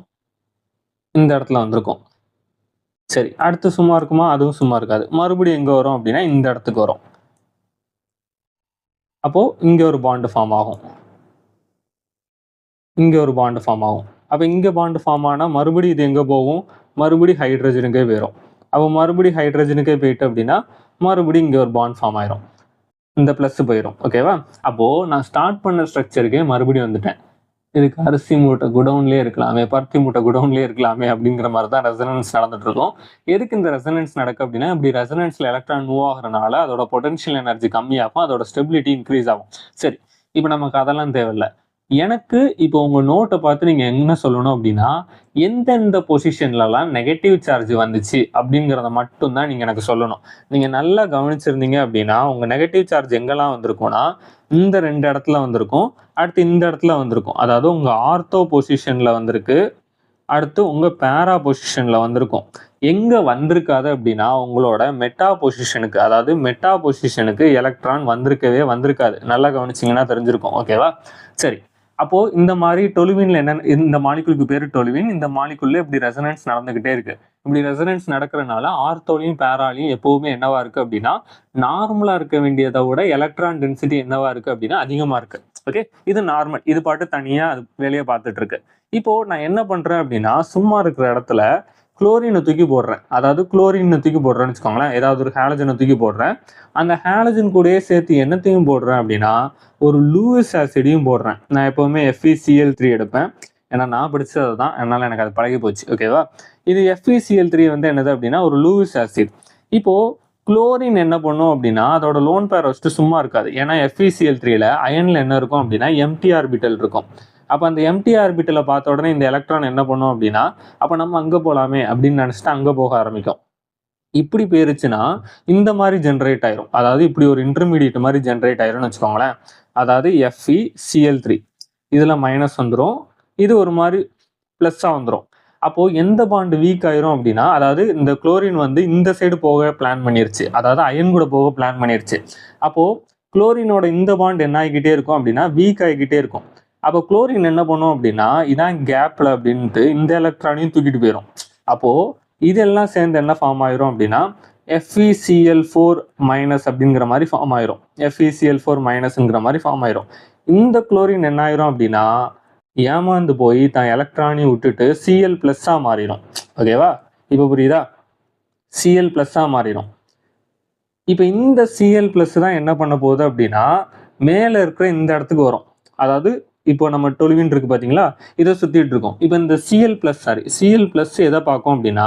இந்த இடத்துல வந்திருக்கும். சரி, அடுத்து சும்மா இருக்குமா? அதுவும் சும்மா இருக்காது. மறுபடியும் எங்கே வரும் அப்படின்னா இந்த இடத்துக்கு வரும். அப்போது இங்கே ஒரு பாண்டு ஃபார்ம் ஆகும். இங்கே ஒரு பாண்டு ஃபார்ம் ஆகும். அப்போ இங்கே பாண்டு ஃபார்ம் ஆனால் மறுபடியும் இது எங்கே போகும்? மறுபடியும் ஹைட்ரஜனுக்கே போயிடும். அப்போ மறுபடியும் ஹைட்ரஜனுக்கே போயிட்டு அப்படின்னா மறுபடியும் இங்கே ஒரு பாண்ட் ஃபார்ம் ஆயிரும். இந்த ப்ளஸ் போயிடும். ஓகேவா? அப்போது நான் ஸ்டார்ட் பண்ண ஸ்ட்ரக்சருக்கே மறுபடியும் வந்துட்டேன். இதுக்கு அரிசி மூட்டை குடவுன்லேயே இருக்கலாமே, பருத்தி மூட்டை குடவுன்லேயே இருக்கலாமே அப்படிங்கிற மாதிரி தான் ரெசனன்ஸ் நடந்துட்டு இருக்கும். எதுக்கு இந்த ரெசனன்ஸ் நடக்கும் அப்படின்னா, இப்படி ரெசனன்ஸில் எலக்ட்ரான் மூவ் ஆகிறனால அதோட பொட்டன்ஷியல் எனர்ஜி கம்மியாகும், அதோட ஸ்டெபிலிட்டி இன்க்ரீஸ் ஆகும். சரி, இப்போ நமக்கு அதெல்லாம் தேவையில்லை. எனக்கு இப்போ உங்கள் நோட்டை பார்த்து நீங்கள் என்ன சொல்லணும் அப்படின்னா, எந்தெந்த பொசிஷன்லலாம் நெகட்டிவ் சார்ஜ் வந்துச்சு அப்படிங்கிறத மட்டும்தான் நீங்கள் எனக்கு சொல்லணும். நீங்கள் நல்லா கவனிச்சிருந்தீங்க அப்படின்னா உங்கள் நெகட்டிவ் சார்ஜ் எங்கெல்லாம் வந்திருக்கும்னா இந்த 2 இடத்துல வந்திருக்கும், அடுத்து இந்த இடத்துல வந்திருக்கும். அதாவது உங்கள் ஆர்த்தோ பொசிஷனில் வந்திருக்கு, அடுத்து உங்கள் பேரா பொசிஷனில் வந்திருக்கும். எங்கே வந்திருக்காது அப்படின்னா உங்களோட மெட்டா பொசிஷனுக்கு, அதாவது மெட்டா பொசிஷனுக்கு எலக்ட்ரான் வந்திருக்காது. நல்லா கவனிச்சிங்கன்னா தெரிஞ்சிருக்கும். ஓகேவா? சரி, அப்போது இந்த மாதிரி டொலுவினில் என்ன, இந்த மாலிகுலுக்கு பேர் டொலுவின். இந்த மாலிகுலில் இப்படி ரெசனன்ஸ் நடந்துக்கிட்டே இருக்குது. இப்படி ரெசனன்ஸ் நடக்கிறனால ஆர்த்தோலையும் பேராலையும் எப்போவுமே என்னவா இருக்குது அப்படின்னா நார்மலாக இருக்க வேண்டியதை விட எலக்ட்ரான் டென்சிட்டி என்னவா இருக்குது அப்படின்னா அதிகமாக இருக்குது. ஓகே, இது நார்மல். இது பாட்டு தனியாக அது வேலையை பார்த்துட்டு இருக்கு. இப்போது நான் என்ன பண்ணுறேன் அப்படின்னா சும்மா இருக்கிற இடத்துல குளோரினை தூக்கி போடுறேன். அதாவது குளோரினை தூக்கி போடுறேன்னு வச்சுக்கோங்களேன். ஏதாவது ஒரு ஹாலஜனை தூக்கி போடுறேன். அந்த ஹாலஜன் கூடயே சேர்த்து என்னத்தையும் போடுறேன் அப்படின்னா ஒரு லூயிஸ் ஆசிடையும் போடுறேன். நான் எப்போவுமே FeCl3 எடுப்பேன். ஏன்னா நான் படித்தது தான், அதனால் எனக்கு அது பழகி போச்சு. ஓகேவா? இது FeCl3 வந்து என்னது அப்படின்னா ஒரு லூயிஸ் ஆசிட். இப்போது குளோரின் என்ன பண்ணும் அப்படின்னா அதோட லோன் பேர் வச்சுட்டு சும்மா இருக்காது. ஏன்னா FeCl3ல அயனில் என்ன இருக்கும் அப்படின்னா எம்டி ஆர்பிட்டல் இருக்கும். அப்போ அந்த எம்டி ஆர்பிட்டலை பார்த்த உடனே இந்த எலக்ட்ரான் என்ன பண்ணும் அப்படின்னா அப்போ நம்ம அங்கே போகலாமே அப்படின்னு நினச்சிட்டு அங்கே போக ஆரம்பிக்கும். இப்படி போயிருச்சுன்னா இந்த மாதிரி ஜென்ரேட் ஆயிரும். அதாவது இப்படி ஒரு இன்டர்மீடியட் மாதிரி ஜென்ரேட் ஆயிரும்னு வச்சுக்கோங்களேன். அதாவது FeCl3 இதில் மைனஸ் வந்துடும், இது ஒரு மாதிரி ப்ளஸ்ஸாக வந்துடும். அப்போது எந்த பாண்டு வீக் ஆயிரும் அப்படின்னா, அதாவது இந்த குளோரின் வந்து இந்த சைடு போக பிளான் பண்ணிருச்சு, அதாவது அயன் கூட போக பிளான் பண்ணிருச்சு. அப்போது குளோரினோட இந்த பாண்ட் என்ன ஆகிக்கிட்டே இருக்கும் அப்படின்னா வீக் ஆகிக்கிட்டே இருக்கும். அப்போ குளோரின் என்ன பண்ணும் அப்படின்னா இதான் கேப்பில் அப்படின்ட்டு இந்த எலக்ட்ரானையும் தூக்கிட்டு போயிடும். அப்போது இதெல்லாம் சேர்ந்து என்ன ஃபார்ம் ஆயிரும் அப்படின்னா FeCl4 மைனஸ் அப்படிங்கிற மாதிரி ஃபார்ம் ஆயிரும். FeCl4 மைனஸ்ங்கிற மாதிரி ஃபார்ம் ஆயிரும். இந்த குளோரின் என்ன ஆயிரும் அப்படின்னா ஏமாந்து போய் தான் எலக்ட்ரானையும் விட்டுட்டு Cl ப்ளஸ்ஸாக மாறிடும். ஓகேவா? இப்போ புரியுதா? Cl ப்ளஸ்ஸாக மாறிடும். இப்போ இந்த Cl ப்ளஸ் தான் என்ன பண்ண போகுது அப்படின்னா மேலே இருக்கிற இந்த இடத்துக்கு வரும். அதாவது இப்போ நம்ம டொலுவின் இருக்கு பார்த்தீங்களா, இதை சுற்றிட்டு இருக்கோம். இப்போ இந்த Cl ப்ளஸ் எதை பார்க்கும் அப்படின்னா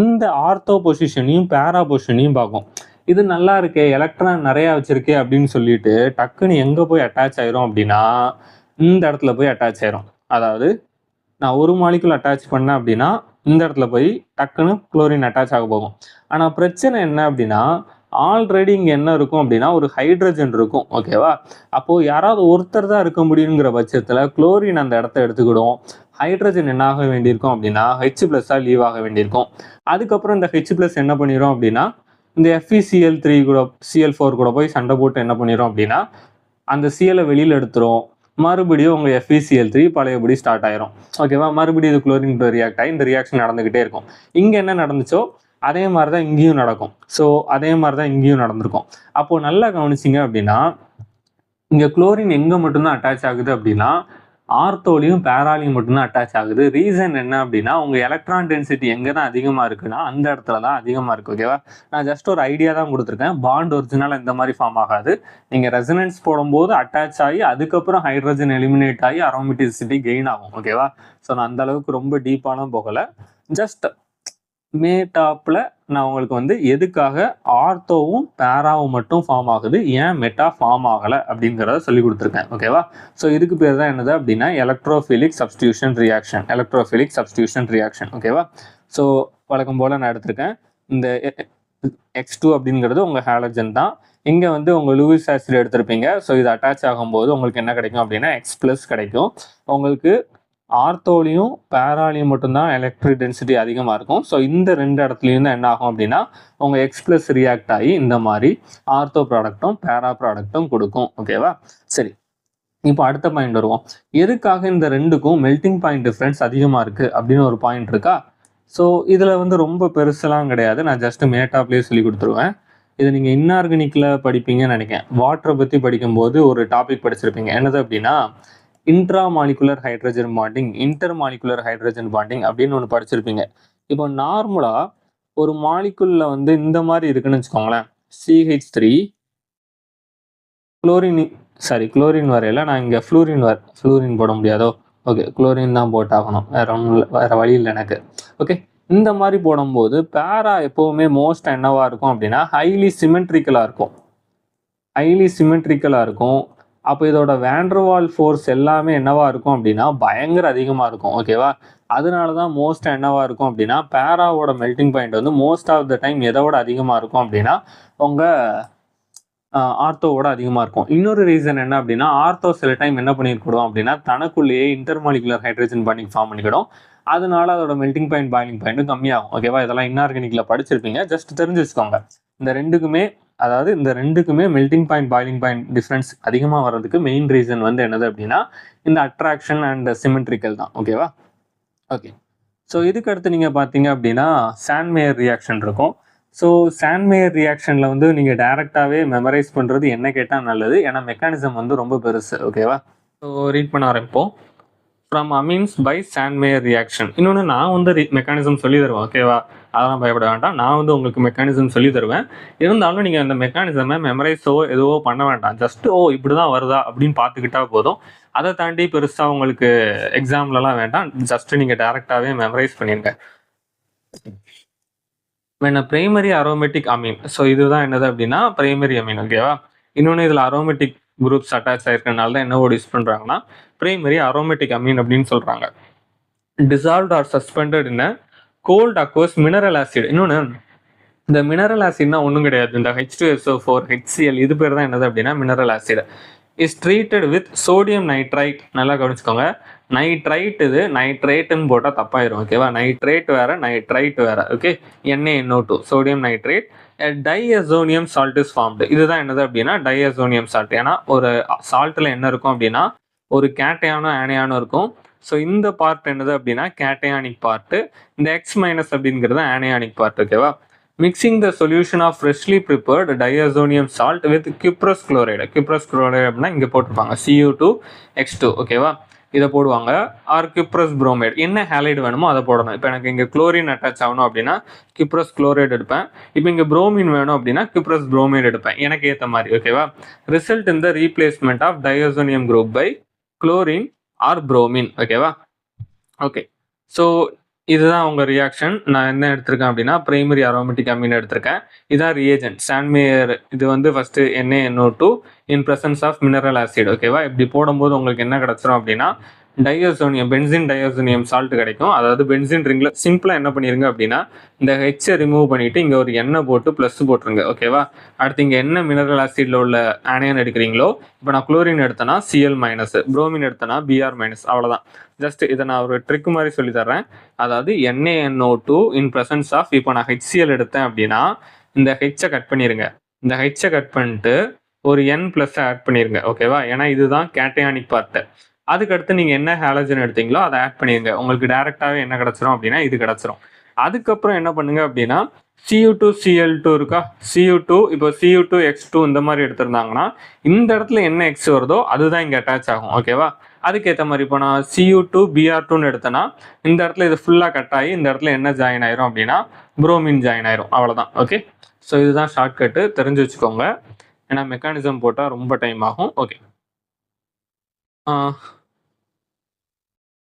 இந்த ஆர்த்தோ பொசிஷனையும் பேரா பொசிஷனையும் பார்க்கும். இது நல்லா இருக்கே, எலக்ட்ரான் நிறையா வச்சிருக்கே அப்படின்னு சொல்லிட்டு டக்குன்னு எங்கே போய் அட்டாச் ஆயிரும் அப்படின்னா இந்த இடத்துல போய் அட்டாச் ஆயிரும். அதாவது நான் ஒரு மாலிகுல் அட்டாச் பண்ணேன் அப்படின்னா இந்த இடத்துல போய் டக்குன்னு குளோரின் அட்டாச் ஆக போகும். ஆனால் பிரச்சனை என்ன அப்படின்னா ஆல்ரெடி இங்கே என்ன இருக்கும் அப்படின்னா ஒரு ஹைட்ரஜன் இருக்கும். ஓகேவா? அப்போது யாராவது ஒருத்தர் தான் இருக்க முடியுங்கிற பட்சத்தில் குளோரின் அந்த இடத்த எடுத்துக்கிடும். ஹைட்ரஜன் என்ன ஆக வேண்டியிருக்கும் அப்படின்னா H+ஆக லீவ் ஆக வேண்டியிருக்கும். அதுக்கப்புறம் இந்த H+ என்ன பண்ணிடும் அப்படின்னா இந்த FeCl3 கூட Cl4 கூட போய் சண்டை போட்டு என்ன பண்ணிடும் அப்படின்னா அந்த Cl வெளியில் எடுத்துரும். மறுபடியும் உங்கள் FeCl3 பழையபடி ஸ்டார்ட் ஆயிரும். ஓகேவா? மறுபடியும் இது குளோரின் ரியாக்ட் ஆகி இந்த ரியாக்ஷன் நடந்துக்கிட்டே இருக்கும். இங்கே என்ன நடந்துச்சோ அதே மாதிரி தான் இங்கேயும் நடக்கும். ஸோ அதே மாதிரி தான் இங்கேயும் நடந்திருக்கும். அப்போது நல்லா கவனிச்சிங்க அப்படின்னா இங்கே குளோரின் எங்கே மட்டும்தான் அட்டாச் ஆகுது அப்படின்னா ஆர்த்தோலையும் பேராலையும் மட்டும்தான் அட்டாச் ஆகுது. ரீசன் என்ன அப்படின்னா உங்கள் எலக்ட்ரான் டென்சிட்டி எங்கே தான் அதிகமாக இருக்குன்னா அந்த இடத்துல தான் அதிகமாக இருக்குது. ஓகேவா? நான் ஜஸ்ட் ஒரு ஐடியா தான் கொடுத்துருக்கேன். பாண்ட் ஒரிஜினலாக இந்த மாதிரி ஃபார்ம் ஆகாது. நீங்கள் ரெசனன்ஸ் போடும்போது அட்டாச் ஆகி அதுக்கப்புறம் ஹைட்ரஜன் எலிமினேட் ஆகி அரோமேட்டிசிட்டி கெயின் ஆகும். ஓகேவா? ஸோ நான் அந்த அளவுக்கு ரொம்ப டீப்பான போகலை. ஜஸ்ட் மெட்டாப்பில் நான் உங்களுக்கு வந்து எதுக்காக ஆர்த்தோவும் பேராவும் மட்டும் ஃபார்ம் ஆகுது, ஏன் மெட்டா ஃபார்ம் ஆகலை அப்படிங்கிறத சொல்லி கொடுத்துருக்கேன். ஓகேவா? ஸோ இதுக்கு பேர் தான் என்னது அப்படின்னா எலக்ட்ரோஃபிலிக் சப்ஸ்டியூஷன் ரியாக்ஷன். ஓகேவா? ஸோ வழக்கம் போல் நான் எடுத்திருக்கேன். இந்த X2 அப்படிங்கிறது உங்கள் ஹாலஜன் தான். இங்கே வந்து உங்கள் லூயிஸ் ஆசிட் எடுத்திருப்பீங்க. ஸோ இது அட்டாச் ஆகும்போது உங்களுக்கு என்ன கிடைக்கும் அப்படின்னா X+ கிடைக்கும். உங்களுக்கு ஆர்த்தோலையும் பேராலையும் மட்டும்தான் எலக்ட்ரிக் டென்சிட்டி அதிகமாக இருக்கும். ஸோ இந்த 2 இடத்துலையும் தான் என்ன ஆகும் அப்படின்னா உங்கள் எக்ஸ்+ ரியாக்ட் ஆகி இந்த மாதிரி ஆர்த்தோ ப்ராடக்ட்டும் பேரா ப்ராடக்ட்டும் கொடுக்கும். ஓகேவா? சரி, இப்போ அடுத்த பாயிண்ட் வருவோம். எதுக்காக இந்த 2க்கும் மெல்டிங் பாயிண்ட் டிஃப்ரென்ஸ் அதிகமாக இருக்குது அப்படின்னு ஒரு பாயிண்ட் இருக்கா? ஸோ இதில் வந்து ரொம்ப பெருசெல்லாம் கிடையாது. நான் ஜஸ்ட் மேட்டாப்லேயே சொல்லி கொடுத்துருவேன். இது நீங்கள் இன்ஆர்கானிக்கில் படிப்பீங்கன்னு நினைக்கிறேன். வாட்டரை பற்றி படிக்கும்போது ஒரு டாபிக் படிச்சிருப்பீங்க. என்னது அப்படின்னா intra molecular hydrogen bonding, inter molecular hydrogen bonding அப்படின்னு ஒன்று படிச்சிருப்பீங்க. இப்போ நார்மலாக ஒரு மாலிகுலில் வந்து இந்த மாதிரி இருக்குன்னு வச்சுக்கோங்களேன். CH3 குளோரின் வரையில நான் இங்கே ஃப்ளூரின் போட முடியாதோ? ஓகே, குளோரின் தான் போட்டாகணும், வேற வழி இல்லை எனக்கு. ஓகே, இந்த மாதிரி போடும்போது பேரா எப்போவுமே மோஸ்ட் என்னவா இருக்கும் அப்படின்னா ஹைலி சிமெட்ரிக்கலாக இருக்கும். அப்போ இதோட வேண்டர்வால் ஃபோர்ஸ் எல்லாமே என்னவா இருக்கும் அப்படின்னா பயங்கர அதிகமாக இருக்கும். ஓகேவா? அதனால தான் மோஸ்ட் என்னவா இருக்கும் அப்படின்னா பேராவோட மெல்டிங் பாயிண்ட் வந்து மோஸ்ட் ஆஃப் த டைம் எதோட அதிகமாக இருக்கும் அப்படின்னா உங்கள் ஆர்த்தோவோட அதிகமாக இருக்கும். இன்னொரு ரீசன் என்ன அப்படின்னா ஆர்த்தோ சில டைம் என்ன பண்ணிருக்கூடும் அப்படின்னா தனக்குள்ளேயே இன்டர்மாலிகுலர் ஹைட்ரஜன் பாண்டிங் ஃபார்ம் பண்ணிக்கிடும். அதனால அதோட மெல்டிங் பாயிண்ட் பாயிலிங் பாயிண்ட்டும் கம்மியாகும். ஓகேவா? இதெல்லாம் இன்ஆர்கானிக்கில் படிச்சிருப்பீங்க, ஜஸ்ட் தெரிஞ்சு வச்சுக்கோங்க. இந்த ரெண்டுக்குமே melting point boiling point difference அதிகமாக வர்றதுக்கு மெயின் ரீசன் வந்து என்னது அப்படின்னா இந்த அட்ராக்ஷன் அண்ட் சிமெட்ரிக்கல் தான். ஓகேவா? ஓகே, ஸோ இதுக்கு அடுத்து நீங்கள் பார்த்தீங்க அப்படின்னா சாண்ட்மேயர் ரியாக்ஷன் இருக்கும். ஸோ சாண்ட்மேயர் ரியாக்ஷனில் வந்து நீங்கள் டைரெக்டாகவே மெமரைஸ் பண்ணுறது என்ன கேட்டால் நல்லது, ஏன்னா மெக்கானிசம் வந்து ரொம்ப பெருசு. ஓகேவா? ஸோ ரீட் பண்ண ஆரம்பிப்போம். From amines by Sandmeyer reaction. இன்னொன்று நான் வந்து மெக்கானிசம் சொல்லி தருவேன். ஓகேவா? அதெல்லாம் பயப்பட வேண்டாம். நான் வந்து உங்களுக்கு மெக்கானிசம் சொல்லி தருவேன். இருந்தாலும் நீங்கள் அந்த மெக்கானிசமை மெமரைஸோ எதுவோ பண்ண வேண்டாம். ஜஸ்ட் இப்படி தான் வருதா அப்படின்னு பார்த்துக்கிட்டா போதும். அதை தாண்டி பெருசாக உங்களுக்கு எக்ஸாம்லலாம் வேண்டாம். ஜஸ்ட் நீங்கள் டைரெக்டாகவே மெமரைஸ் பண்ணிடுங்க. when a primary aromatic amine, so இதுதான் என்னது அப்படின்னா பிரைமரி அமீன். ஓகேவா? இன்னொன்று இதில் அரோமேட்டிக் குரூப்ஸ் அட்டாச் ஆயிருக்கனால தான் என்ன வேர்டு யூஸ் பண்ணுறாங்கன்னா பிரைமரி அரோமேட்டிக் அமீன் அப்படின்னு சொல்கிறாங்க. Dissolved or suspended in cold aqueous mineral acid. இன்னொன்று இந்த மினரல் ஆசிட்னா ஒன்றும் கிடையாது. இந்த H2SO4 HCl இது பேர் தான் என்னது அப்படின்னா mineral acid. Is treated with sodium nitrite. நல்லா கவனிச்சுக்கோங்க, நைட்ரைட் இது நைட்ரேட்டுன்னு போட்டால் தப்பாயிரும். ஓகேவா? நைட்ரேட் வேற நைட்ரைட் வேற. Okay, NaNO2 sodium nitrate. Diazonium salt is formed. இதுதான் என்னது அப்படின்னா டைஅசோனியம் சால்ட். ஏன்னா ஒரு சால்ட்டில் என்ன இருக்கும் அப்படின்னா ஒரு கேட்டையானோ ஆனையானோ இருக்கும். ஸோ இந்த பார்ட் என்னது அப்படின்னா கேட்டையானிக் பார்ட்டு, இந்த X- அப்படிங்கிறது ஆனையானிக் பார்ட். ஓகேவா? Mixing the solution of freshly prepared diazonium salt with cuprous chloride. Cuprous chloride அப்படின்னா இங்கே போட்டிருப்பாங்க Cu2X2. ஓகேவா? இதை போடுவாங்க. Or cuprous bromide. என்ன ஹேலைடு வேணுமோ அதை போடணும். இப்போ எனக்கு இங்கே குளோரின் அட்டாச் ஆகணும் அப்படின்னா கிப்ரஸ் குளோரைடு எடுப்பேன். இப்போ இங்கே புரோமின் வேணும் அப்படின்னா கிப்ரஸ் புரோமைடு எடுப்பேன், எனக்கு ஏற்ற மாதிரி. ஓகேவா? Result in the replacement of diazonium group by chlorine or bromine. ஓகேவா? ஓகே, ஸோ இதுதான் உங்க ரியாக்ஷன். நான் என்ன எடுத்திருக்கேன் அப்படின்னா பிரைமரி அரோமேட்டிக் அமீன் எடுத்திருக்கேன். இதான் ரியேஜென்ட் சாண்ட்மேயர். இது வந்து first NaNO2 in presence of mineral acid. ஓகேவா? இப்படி போடும்போது உங்களுக்கு என்ன கிடைச்சிரும் அப்படின்னா பென்சின் டைஅசோனியம் சால்ட் கிடைக்கும். அதாவது பென்சின் ரிங்ல சிம்பிளா என்ன பண்ணிருங்க அப்படின்னா இந்த ஹெச்சை ரிமூவ் பண்ணிட்டு இங்க ஒரு எண்ணெய் போட்டு ப்ளஸ் போட்டுருங்க. ஓகேவா? அடுத்து இங்க என்ன மினரல் ஆசிட்ல உள்ள ஆனையன் எடுக்கிறீங்களோ, இப்போ நான் குளோரின் எடுத்தேன்னா Cl-, புரோமின் எடுத்தேன்னா Br-. அவ்வளவுதான். ஜஸ்ட் இதை நான் ஒரு ட்ரிக் மாதிரி சொல்லி தர்றேன். அதாவது NaNO2 இன் பிரசன்ஸ் ஆஃப், இப்போ நான் HCl எடுத்தேன் அப்படின்னா இந்த ஹெச்சை கட் பண்ணிருங்க. இந்த ஹெச்சை கட் பண்ணிட்டு ஒரு N+ ஆட் பண்ணிருங்க. ஓகேவா? ஏன்னா இதுதான் கேட்டையானிக் பார்ட். அதுக்கடுத்து நீங்கள் என்ன ஹாலஜன் எடுத்தீங்களோ அதை ஆட் பண்ணிடுங்க. உங்களுக்கு டைரெக்டாகவே என்ன கிடச்சிரும் அப்படின்னா இது கிடச்சிரும். அதுக்கப்புறம் என்ன பண்ணுங்க அப்படின்னா Cu2Cl2 இருக்கா, Cu2 இப்போ Cu2X2 இந்த மாதிரி எடுத்திருந்தாங்கன்னா இந்த இடத்துல என்ன எக்ஸ் வருதோ அதுதான் இங்கே அட்டாச் ஆகும். ஓகேவா? அதுக்கேற்ற மாதிரி இப்போ நான் Cu2Br2ன்னு எடுத்தேன்னா இந்த இடத்துல இது ஃபுல்லாக கட் ஆகி இந்த இடத்துல என்ன ஜாயின் ஆயிரும் அப்படின்னா புரோமின் ஜாயின் ஆயிரும். அவ்வளோதான். ஓகே, ஸோ இதுதான் ஷார்ட்கட்டு, தெரிஞ்சு வச்சுக்கோங்க. ஏன்னா மெக்கானிசம் போட்டால் ரொம்ப டைம் ஆகும். ஓகே,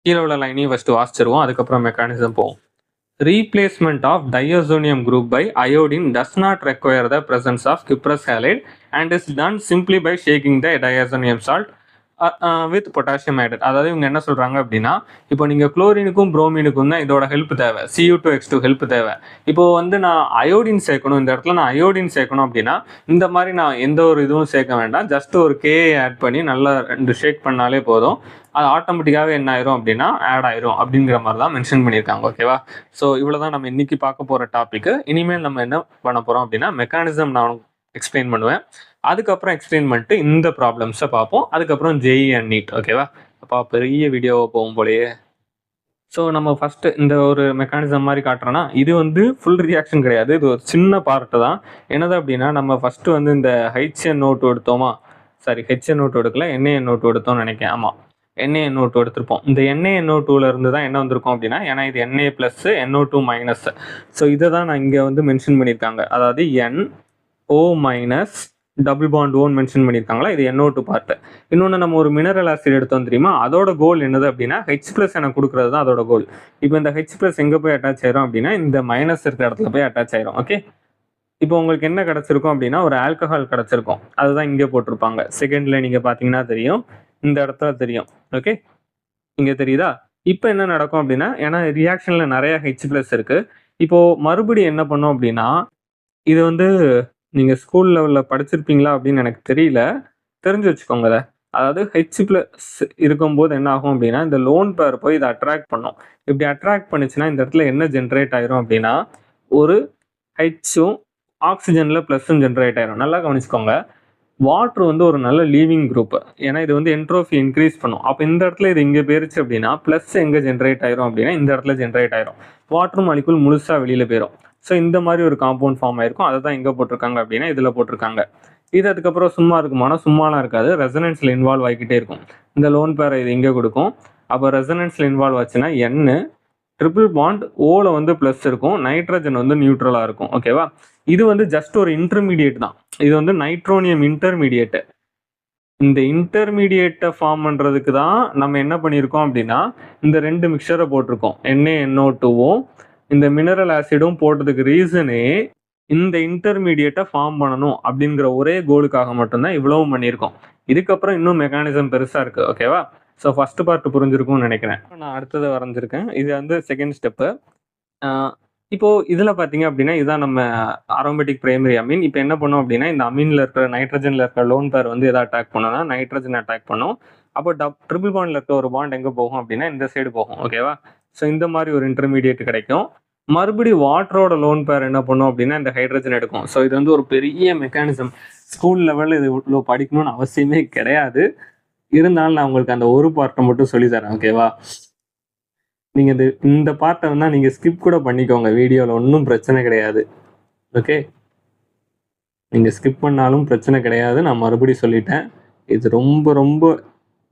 கீழே உள்ள லைனையும் ஃபஸ்ட்டு வாசிச்சிருவோம், அதுக்கப்புறம் மெக்கானிசம் போவோம். Replacement of diazonium group by iodine does not require the presence of cuprous halide and is done simply by shaking the diazonium salt with potassium hydrate. அதாவது இவங்க என்ன சொல்றாங்க அப்படின்னா, இப்போ நீங்க குளோரினுக்கும் புரோமினுக்கும் தான் இதோட ஹெல்ப் தேவை. Cu2H2 ஹெல்ப் தேவை. இப்போ வந்து நான் அயோடின் சேர்க்கணும், இந்த இடத்துல நான் அயோடின் சேர்க்கணும் அப்படின்னா, இந்த மாதிரி நான் எந்த ஒரு இதுவும் சேர்க்க வேண்டாம். ஜஸ்ட் ஒரு Ka ஆட் பண்ணி நல்லா 2 ஷேக் பண்ணாலே போதும். அது ஆட்டோமேட்டிக்காகவே என்ன ஆயிரும் அப்படின்னா ஆட் ஆயிரும் அப்படிங்கிற மாதிரி தான் மென்ஷன் பண்ணியிருக்காங்க. ஓகேவா? ஸோ இவ்வளோ தான் நம்ம இன்னைக்கு பார்க்க போகிற டாப்பிக்கு. இனிமேல் நம்ம என்ன பண்ண போகிறோம் அப்படின்னா மெக்கானிசம் நான் எக்ஸ்பிளைன் பண்ணுவேன். அதுக்கப்புறம் எக்ஸ்பிளைன் பண்ணிட்டு இந்த ப்ராப்ளம்ஸை பார்ப்போம். அதுக்கப்புறம் ஜேஇ அண்ட் நீட். ஓகேவா? அப்போ பெரிய வீடியோவை போகும் போலயே. ஸோ நம்ம ஃபஸ்ட்டு இந்த ஒரு மெக்கானிசம் மாதிரி காட்டுறோன்னா, இது வந்து ஃபுல் ரியாக்ஷன் கிடையாது. இது ஒரு சின்ன பார்ட்டு தான். என்னது அப்படின்னா, நம்ம ஃபஸ்ட்டு வந்து இந்த HNO2 எடுத்தோமா, சாரி HNO2 எடுக்கல, NaNO2 எடுத்தோம்னு நினைக்கிறேன். ஆமாம், NaNO2 எடுத்திருப்போம். இந்த NaNO2ல இருந்து தான் என்ன வந்திருக்கும் அப்படின்னா, ஏன்னா இது Na plus NO2 minus. So இதை தான் நான் இங்கே வந்து மென்ஷன் பண்ணியிருக்காங்க. அதாவது NO minus double bond own mention பண்ணியிருக்காங்களா, இது NO2 பார்ட்டு. இன்னொன்று நம்ம ஒரு மினரல் ஆசிட் எடுத்தோம் தெரியுமா, அதோட கோல் என்னது அப்படின்னா H+ எனக்கு கொடுக்குறது தான் அதோட கோல். இப்போ இந்த H+ எங்கே போய் அட்டாச் ஆயிரும் அப்படின்னா, இந்த மைனஸ் இருக்கிற இடத்துல போய் அட்டாச் ஆயிரும். ஓகே, இப்போ உங்களுக்கு என்ன கிடச்சிருக்கும் அப்படின்னா, ஒரு ஆல்கஹால் கிடச்சிருக்கும். அதுதான் இங்கே போட்டிருப்பாங்க. செகண்டில் நீங்கள் பார்த்தீங்கன்னா தெரியும், இந்த இடத்துல தெரியும். ஓகே, இங்கே தெரியுதா? இப்போ என்ன நடக்கும் அப்படின்னா, ஏன்னா ரியாக்ஷனில் நிறைய H+ இருக்குது. இப்போது மறுபடியும் என்ன பண்ணோம் அப்படின்னா, இது வந்து நீங்கள் ஸ்கூல் லெவலில் படிச்சிருப்பீங்களா அப்படின்னு எனக்கு தெரியல, தெரிஞ்சு வச்சுக்கோங்க அதை. அதாவது H+ இருக்கும்போது என்ன ஆகும் அப்படின்னா, இந்த லோன் பேர் போய் இதை அட்ராக்ட் பண்ணும். இப்படி அட்ராக்ட் பண்ணுச்சுன்னா இந்த இடத்துல என்ன ஜென்ரேட் ஆயிரும் அப்படின்னா, ஒரு ஹெச்சும் ஆக்சிஜனில் ப்ளஸ்ஸும் ஜென்ரேட் ஆயிரும். நல்லா கவனிச்சுக்கோங்க. வாட்ரு வந்து ஒரு நல்ல லீவிங் குரூப். ஏன்னா இது வந்து என்ட்ரோஃபி இன்க்ரீஸ் பண்ணும். அப்போ இந்த இடத்துல இது இங்கே போயிருச்சு அப்படின்னா, ப்ளஸ் எங்கே ஜென்ரேட் ஆயிரும் அப்படின்னா, இந்த இடத்துல ஜென்ரேட் ஆயிரும். வாட்டர் மாலிகுல் முழுசாக வெளியில் போயிடும். ஸோ இந்த மாதிரி ஒரு காம்பவுண்ட் ஃபார்ம் ஆயிருக்கும். அதை தான் எங்கே போட்டிருக்காங்க அப்படின்னா, இதில் போட்டிருக்காங்க. இது அதுக்கப்புறம் சும்மா இருக்குமானா சும்மாலாம் இருக்காது, ரெசனன்ஸில் இன்வால்வ் ஆகிக்கிட்டே இருக்கும். இந்த லோன் பேரை இது இங்கே கொடுக்கும். அப்போ ரெசனன்ஸில் இன்வால்வ் ஆச்சுன்னா N ட்ரிபிள் பாண்ட் ஓல வந்து ப்ளஸ் இருக்கும், நைட்ரஜன் வந்து நியூட்ரலாக இருக்கும். ஓகேவா? இது வந்து ஜஸ்ட் ஒரு இன்டர்மீடியேட் தான். இது வந்து நைட்ரோனியம் இன்டர்மீடியேட்டு. இந்த இன்டர்மீடியேட்டை ஃபார்ம் பண்ணுறதுக்கு தான் நம்ம என்ன பண்ணியிருக்கோம் அப்படின்னா, இந்த 2 மிக்சரை போட்டிருக்கோம். NaNO2வும் இந்த மினரல் ஆசிடும் போட்டதுக்கு ரீசனே இந்த இன்டர்மீடியேட்டை ஃபார்ம் பண்ணணும் அப்படிங்கிற ஒரே கோலுக்காக மட்டும்தான் இவ்வளவும் பண்ணியிருக்கோம். இதுக்கப்புறம் இன்னும் மெக்கானிசம் பெருசாக இருக்குது. ஓகேவா? ஸோ ஃபர்ஸ்ட் பார்ட் புரிஞ்சிருக்கும்னு நினைக்கிறேன். நான் அடுத்தது வரைஞ்சிருக்கேன். இது வந்து செகண்ட் ஸ்டெப்பு. இப்போ இதில் பார்த்தீங்க அப்படின்னா, இதுதான் நம்ம அரோமேட்டிக் பிரைமரி அமீன். இப்போ என்ன பண்ணும் அப்படின்னா, இந்த அமீனில் இருக்கிற நைட்ரஜனில் இருக்கிற லோன் பேர் வந்து எதை அட்டாக் பண்ணோம்னா, நைட்ரஜன் அட்டாக் பண்ணும். அப்போ ட்ரிபிள் பாண்டில் இருக்க ஒரு பாண்ட் எங்கே போகும் அப்படின்னா, இந்த சைடு போகும். ஓகேவா? ஸோ இந்த மாதிரி ஒரு இன்டர்மீடியேட் கிடைக்கும். மறுபடியும் வாட்டரோட லோன் பேர் என்ன பண்ணும் அப்படின்னா, இந்த ஹைட்ரஜன் எடுக்கும். ஸோ இது வந்து ஒரு பெரிய மெக்கானிசம். ஸ்கூல் லெவலில் இது இவ்வளோ படிக்கணும்னு அவசியமே கிடையாது. இருந்தாலும் நான் உங்களுக்கு அந்த ஒரு பார்ட்டை மட்டும் சொல்லித்தரேன். ஓகேவா? நீங்கள் இந்த பார்ட்டை வந்து நீங்கள் ஸ்கிப் கூட பண்ணிக்கோங்க, வீடியோவில் ஒன்றும் பிரச்சனை கிடையாது. ஓகே, நீங்கள் ஸ்கிப் பண்ணாலும் பிரச்சனை கிடையாது. நான் மறுபடியும் சொல்லிட்டேன், இது ரொம்ப ரொம்ப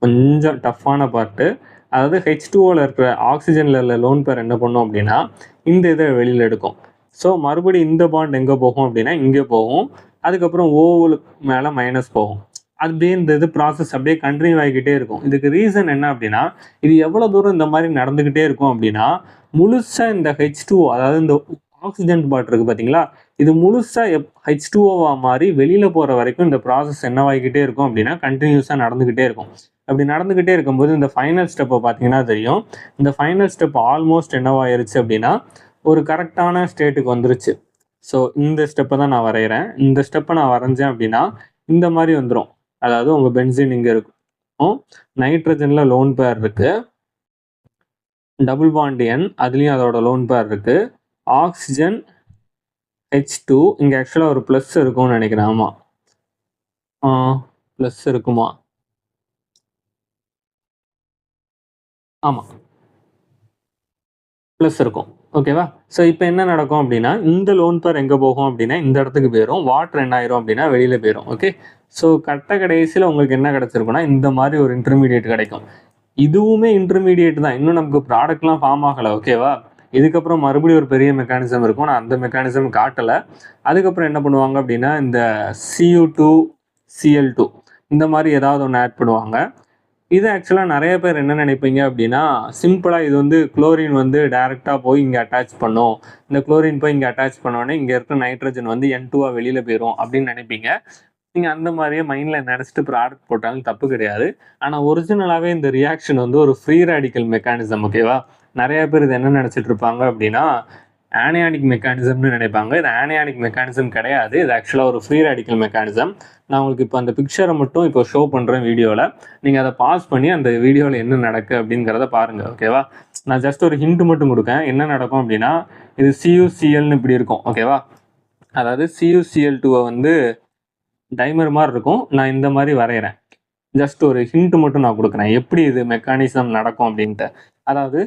கொஞ்சம் டஃப்பான பார்ட்டு. அதாவது H2Oவில் இருக்கிற ஆக்சிஜனில் உள்ள லோன் பேர் என்ன பண்ணும் அப்படின்னா, இந்த இதை வெளியில் எடுக்கும். ஸோ மறுபடியும் இந்த பாண்ட் எங்கே போகும் அப்படின்னா, இங்கே போகும். அதுக்கப்புறம் ஓவுக்கு மேலே மைனஸ் போகும். அப்படியே இந்த இது ப்ராசஸ் அப்படியே கண்டினியூ ஆகிக்கிட்டே இருக்கும். இதுக்கு ரீசன் என்ன அப்படின்னா, இது எவ்வளோ தூரம் இந்த மாதிரி நடந்துக்கிட்டே இருக்கும் அப்படின்னா, முழுசாக இந்த H2O, அதாவது இந்த ஆக்சிஜன் பார்ட் இருக்குது பார்த்தீங்களா, இது முழுசாக H2Oவாக மாறி வெளியில் போகிற வரைக்கும் இந்த ப்ராசஸ் என்னவாகிக்கிட்டே இருக்கும் அப்படின்னா, கண்டினியூஸாக நடந்துக்கிட்டே இருக்கும். அப்படி நடந்துக்கிட்டே இருக்கும்போது இந்த ஃபைனல் ஸ்டெப்பை பார்த்தீங்கன்னா தெரியும். இந்த ஃபைனல் ஸ்டெப் ஆல்மோஸ்ட் என்னவாயிருச்சு அப்படின்னா, ஒரு கரெக்டான ஸ்டேட்டுக்கு வந்துருச்சு. ஸோ இந்த ஸ்டெப்பை தான் நான் வரைகிறேன். இந்த ஸ்டெப்பை நான் வரைஞ்சேன் அப்படின்னா இந்த மாதிரி வந்துடும். அதாவது உங்கள் பென்சின் இங்கே இருக்கும், நைட்ரஜனில் லோன் பேர் இருக்குது, டபுள் பாண்ட் N அதுலேயும் அதோட லோன் பேர் இருக்குது, ஆக்சிஜன் H2 இங்கே ஆக்சுவலாக ஒரு ப்ளஸ் இருக்கும்னு நினைக்கிறேன். ஆமாம், ப்ளஸ் இருக்குமா? ஆமாம், ப்ளஸ் இருக்கும். ஓகேவா? ஸோ இப்போ என்ன நடக்கும் அப்படின்னா, இந்த லோன் பேர் எங்கே போகும் அப்படின்னா, இந்த இடத்துக்கு போயிடும். வாட்டர் என்ன ஆயிரும் அப்படின்னா வெளியில் போயிடும். ஓகே, ஸோ கடைசியில் உங்களுக்கு என்ன கிடச்சிருக்குன்னா, இந்த மாதிரி ஒரு இன்டர்மீடியேட் கிடைக்கும். இதுவுமே இன்டர்மீடியேட் தான், இன்னும் நமக்கு ப்ராடக்ட்லாம் ஃபார்ம் ஆகலை. ஓகேவா? இதுக்கப்புறம் மறுபடியும் ஒரு பெரிய மெக்கானிசம் இருக்கும், நான் அந்த மெக்கானிசம் காட்டலை. அதுக்கப்புறம் என்ன பண்ணுவாங்க அப்படின்னா, இந்த Cu2 Cl2 இந்த மாதிரி ஏதாவது ஒன்று ஆட் பண்ணுவாங்க. இது ஆக்சுவலாக நிறைய பேர் என்ன நினைப்பீங்க அப்படின்னா, சிம்பிளாக இது வந்து குளோரின் வந்து டைரெக்டாக போய் இங்கே அட்டாச் பண்ணும், இந்த குளோரின் போய் இங்கே அட்டாச் பண்ணோடனே இங்கே இருக்கிற நைட்ரஜன் வந்து N2 வெளியில் போயிடும் அப்படின்னு நினைப்பீங்க. நீங்கள் அந்த மாதிரியே மைண்டில் நினச்சிட்டு ப்ராடக்ட் போட்டாலும் தப்பு கிடையாது. ஆனால் ஒரிஜினலாகவே இந்த ரியாக்ஷன் வந்து ஒரு ஃப்ரீ ரேடிக்கல் மெக்கானிசம். ஓகேவா? நிறைய பேர் இது என்ன நினச்சிட்டு இருப்பாங்க அப்படின்னா ஆனியானிக் மெக்கானிசம்னு நினைப்பாங்க. இது ஆனியானிக் மெக்கானிசம் கிடையாது. இது ஆக்சுவலாக ஒரு ஃப்ரீ ரேடிக்கல் மெக்கானிசம். நான் உங்களுக்கு இப்போ அந்த பிக்சரை மட்டும் இப்போ ஷோ பண்ணுறேன் வீடியோவில். நீங்கள் அதை பாஸ் பண்ணி அந்த வீடியோவில் என்ன நடக்குது அப்படிங்கிறத பாருங்கள். ஓகேவா? நான் ஜஸ்ட் ஒரு ஹிண்ட் மட்டும் கொடுக்கேன். என்ன நடக்கும் அப்படின்னா இது CuClன்னு இப்படி இருக்கும். ஓகேவா? அதாவது CuCl2 வந்து டைமர் மாதிரி இருக்கும். நான் இந்த மாதிரி வரைகிறேன். ஜஸ்ட் ஒரு ஹிண்ட் மட்டும் நான் கொடுக்குறேன் எப்படி இது மெக்கானிசம் நடக்கும் அப்படின்ட்டு. அதாவது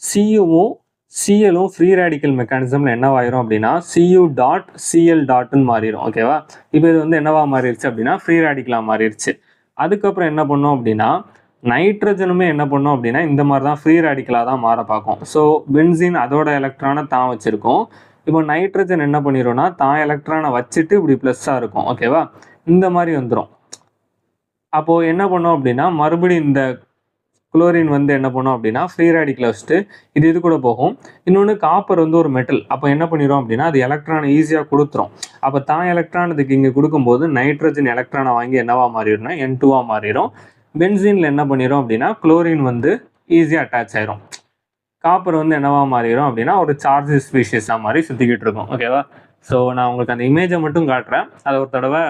சியுவும் சிஎலும் ஃப்ரீ ரேடிக்கல் மெக்கானிசம்ல என்னவாயிரும் அப்படின்னா Cu.Cl.ன்னு மாறிடும். ஓகேவா? இப்போ இது வந்து என்னவா மாறிடுச்சு அப்படின்னா ஃப்ரீ ரேடிக்கலாக மாறிடுச்சு. அதுக்கப்புறம் என்ன பண்ணோம் அப்படின்னா நைட்ரஜனுமே என்ன பண்ணோம் அப்படின்னா இந்த மாதிரி தான் ஃப்ரீ ரேடிக்கலாக தான் மாற பார்க்கும். ஸோ பென்சீன் அதோட எலக்ட்ரானை தான் வச்சுருக்கோம். இப்போ நைட்ரஜன் என்ன பண்ணிடும்னா தான் எலக்ட்ரானை வச்சுட்டு இப்படி ப்ளஸ்ஸாக இருக்கும். ஓகேவா? இந்த மாதிரி வந்துடும். அப்போது என்ன பண்ணோம் அப்படின்னா மறுபடியும் இந்த குளோரின் வந்து என்ன பண்ணோம் அப்படின்னா ஃப்ரீ ரேடிக்கலை வச்சுட்டு இது கூட போகும். இன்னொன்று காப்பர் வந்து ஒரு மெட்டல். அப்போ என்ன பண்ணிடும் அப்படின்னா அது எலக்ட்ரானை ஈஸியாக கொடுத்துரும். அப்போ தான் எலக்ட்ரான் இதுக்கு இங்கே கொடுக்கும்போது நைட்ரஜன் எலக்ட்ரானை வாங்கி என்னவா மாறிடும்னா N2 மாறிடும். பென்சீனில் என்ன பண்ணிடும் அப்படின்னா குளோரின் வந்து ஈஸியாக அட்டாச் ஆயிரும். காப்பர் வந்து என்னவா மாறிடும் அப்படின்னா ஒரு சார்ஜ் ஸ்பீஷிஸாக மாதிரி சுற்றிக்கிட்டு இருக்கும். ஓகேவா? ஸோ நான் உங்களுக்கு அந்த இமேஜை மட்டும் காட்டுறேன். அதை ஒரு தடவை